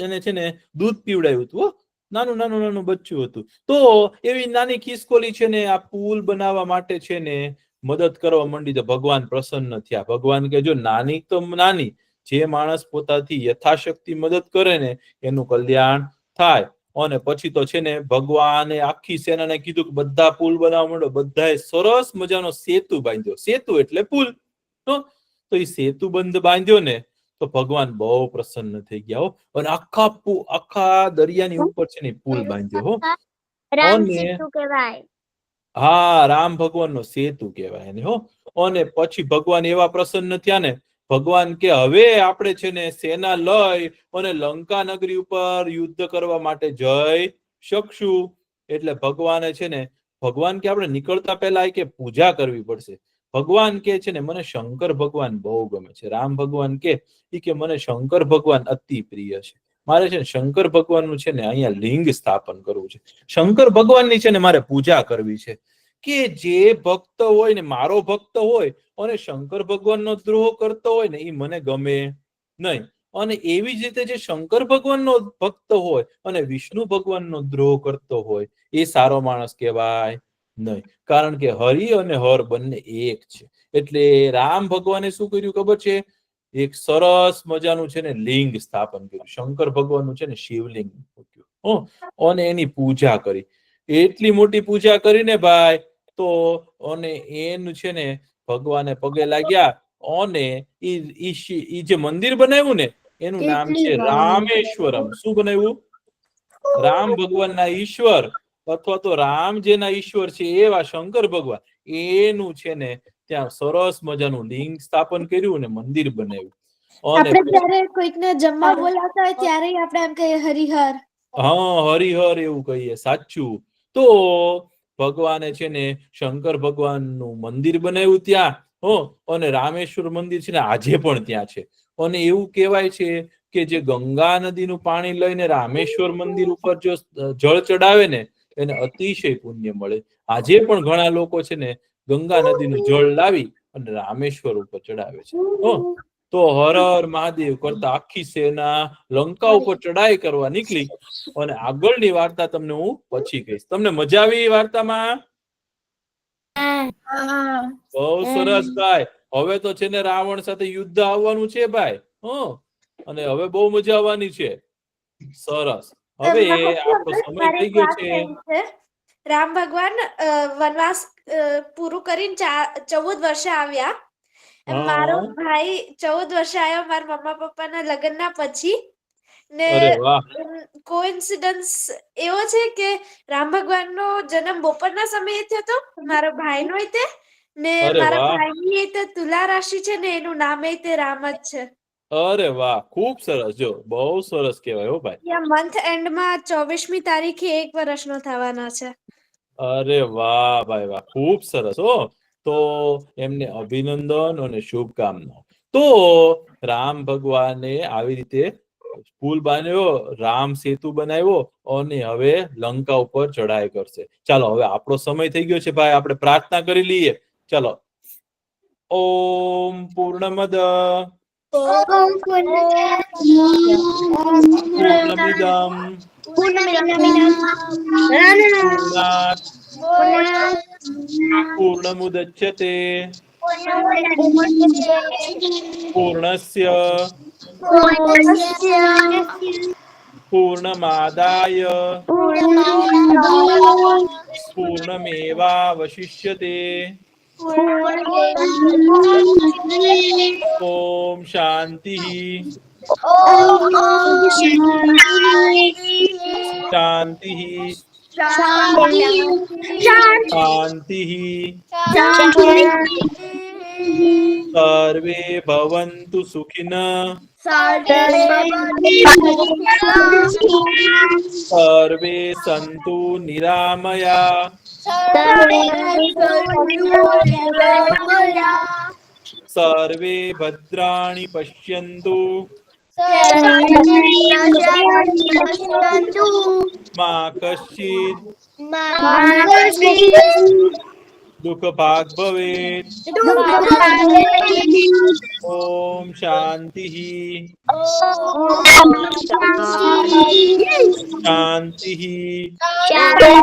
Speaker 1: એને છે ને દૂધ પીવડાવ્યું હતું. નાનું નાનું નાનું બચ્ચું હતું. તો એવી નાની ખિસકોલી છે ને આ પુલ બનાવવા માટે છે ને મદદ કરવા માંડી. તો ભગવાન પ્રસન્ન થયા. ભગવાન કે જો નાની તો નાની, જે માણસ પોતાથી યથાશક્તિ મદદ કરે ને એનું કલ્યાણ થાય. અને પછી તો છે ને ભગવાને આખી સેનાને કીધું કે બધા પુલ બનાવવા માંડો. બધાએ સરસ મજાનો સેતુ બાંધ્યો. સેતુ એટલે પુલ. તો એ સેતુ બંધ બાંધ્યો ને તો ભગવાન બહુ પ્રસન્ન થઈ ગયા. અને આખા દરિયાની ઉપર છે ને પુલ બાંધ્યો. હા, રામ ભગવાનનો સેતુ કહેવાય એને. અને પછી ભગવાન એવા પ્રસન્ન થયા ને, ભગવાન કે હવે આપણે છે ને સેના લઈ અને લંકા નગરી ઉપર યુદ્ધ કરવા માટે જઈ શકશું. એટલે ભગવાને છે ને, ભગવાન કે આપણે નીકળતા પહેલા કે પૂજા કરવી પડશે. ભગવાન કે છે ને મને શંકર ભગવાન બહુ ગમે છે. રામ ભગવાન કે મને શંકર ભગવાન અતિ પ્રિય છે. મારે છે ને શંકર ભગવાનનું છે ને અહીંયા લિંગ સ્થાપન કરવું છે. શંકર ભગવાનની છે ને મારે પૂજા કરવી છે. કે જે ભક્ત હોય ને, મારો ભક્ત હોય અને શંકર ભગવાનનો દ્રોહ કરતો હોય ને એ મને ગમે નહીં. અને એવી જ રીતે જે શંકર ભગવાનનો ભક્ત હોય અને વિષ્ણુ ભગવાનનો દ્રોહ કરતો હોય એ સારો માણસ કહેવાય નહીં. કારણ કે હરિ અને હર બંને એક છે. એટલે રામ ભગવાને શું કર્યું ખબર છે? એક સરસ મજાનું છે ને લિંગ સ્થાપન કર્યું. શંકર ભગવાનનું છે ને શિવલિંગ મૂક્યું અને એની પૂજા કરી. એટલી મોટી પૂજા કરીને ભાઈ, તો અને એનું છે ને ભગવાને પગે લાગ્યા અને ઈ જે મંદિર બનાવ્યું ને એનું નામ છે રામેશ્વરમ. શું બનાવ્યું? રામ ભગવાનના ઈશ્વર અથવા તો રામ જેના ઈશ્વર છે એવા શંકર ભગવાન, એનું છે ને ત્યાં સરસ મજાનું લિંગ સ્થાપન કર્યું અને મંદિર બનાવ્યું.
Speaker 3: આપણે જ્યારે કોઈકને જમવા બોલાવતા હોય ત્યારે આપણે એમ કહીએ હરિહર.
Speaker 1: હા, હરિહર એવું કહીએ. સાચું. તો ભગવાને છે ને શંકર ભગવાનનું મંદિર બનાવ્યું ત્યાં. અને રામેશ્વર મંદિર છે ને આજે પણ ત્યાં છે. અને એવું કહેવાય છે કે જે ગંગા નદીનું પાણી લઈને રામેશ્વર મંદિર ઉપર જો જળ ચડાવે ને એને અતિશય પુણ્ય મળે. આજે પણ ઘણા લોકો છે ને ગંગા નદીનું જળ લાવી અને રામેશ્વર ઉપર ચડાવે છે. તો હર હર મહાદેવ કરતા આખી સેના લંકા ઉપર ચડાઈ કરવા નીકળી. અને આગળની વાર્તા તમને હું પછી કહીશ. તમને મજા આવી વાર્તામાં? બહુ સરસ ભાઈ. હવે તો છે ને રાવણ સાથે યુદ્ધ આવવાનું છે ભાઈ. અને હવે બહુ મજા આવવાની છે. સરસ. હવે આપણો સમય
Speaker 3: મારે
Speaker 1: થઈ
Speaker 3: એક
Speaker 1: ગયો
Speaker 3: વાત
Speaker 1: છે.
Speaker 3: કહેવી છે. રામ ભગવાન વનવાસ પૂરું કરીને 14 વર્ષે આવ્યા. મારો
Speaker 1: હા.
Speaker 3: ભાઈ 14 વર્ષે આવ્યો મારા મમ્મા પપ્પાના લગ્નના પછી ને
Speaker 1: અરે વાહ.
Speaker 3: કોઇન્સિડન્સ એવો છે કે રામ ભગવાનનો જન્મ બપોરના સમયે થયો હતો, મારો ભાઈનો તે ને
Speaker 1: અરે
Speaker 3: મારા
Speaker 1: વાહ.
Speaker 3: ભાઈની તે તુલા રાશિ છે ને એનું નામ તે રામ જ છે.
Speaker 1: અરે વાહ, ખૂબ સરસ. જો બહુ સરસ કહેવાય હો ભાઈ.
Speaker 3: યા મંથ એન્ડમાં 24મી તારીખે 1 વર્ષનો થવાનો છે.
Speaker 1: અરે વાહ ભાઈ વાહ, ખૂબ સરસ હો. તો એમને અભિનંદન અને શુભકામનાઓ. તો રામ ભગવાને આવી રીતે પુલ બાંધ્યો, રામ સેતુ બનાવ્યો અને હવે લંકા ઉપર ચઢાઈ કરશે. ચાલો હવે આપણો સમય થઈ ગયો છે ભાઈ, આપણે પ્રાર્થના કરી લઈએ. ચાલો. ઓમ પૂર્ણમદ પૂર્ણમિદમ પૂર્ણાત પૂર્ણમુદચ્યતે પૂર્ણસ્ય પૂર્ણમાદાય પૂર્ણમેવાવશિષ્યતે. ઓમ શાંતિ શાંતિ શાંતિ. સર્વે ભવन्तु સુખિનઃ સર્વે સંતુ નિરામયા સર્વે ભદ્રાણિ પશ્યन्तુ મા કશ્ચિદ દુઃખ ભાગ ભવેત. ઓમ શાંતિ શાંતિ શાંતિ.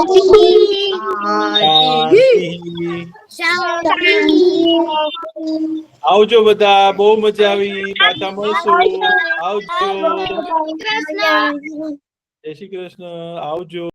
Speaker 1: આવજો બધા, બહુ મજા આવી. પાછા મળશું. આવજો. જય શ્રી કૃષ્ણ. આવજો.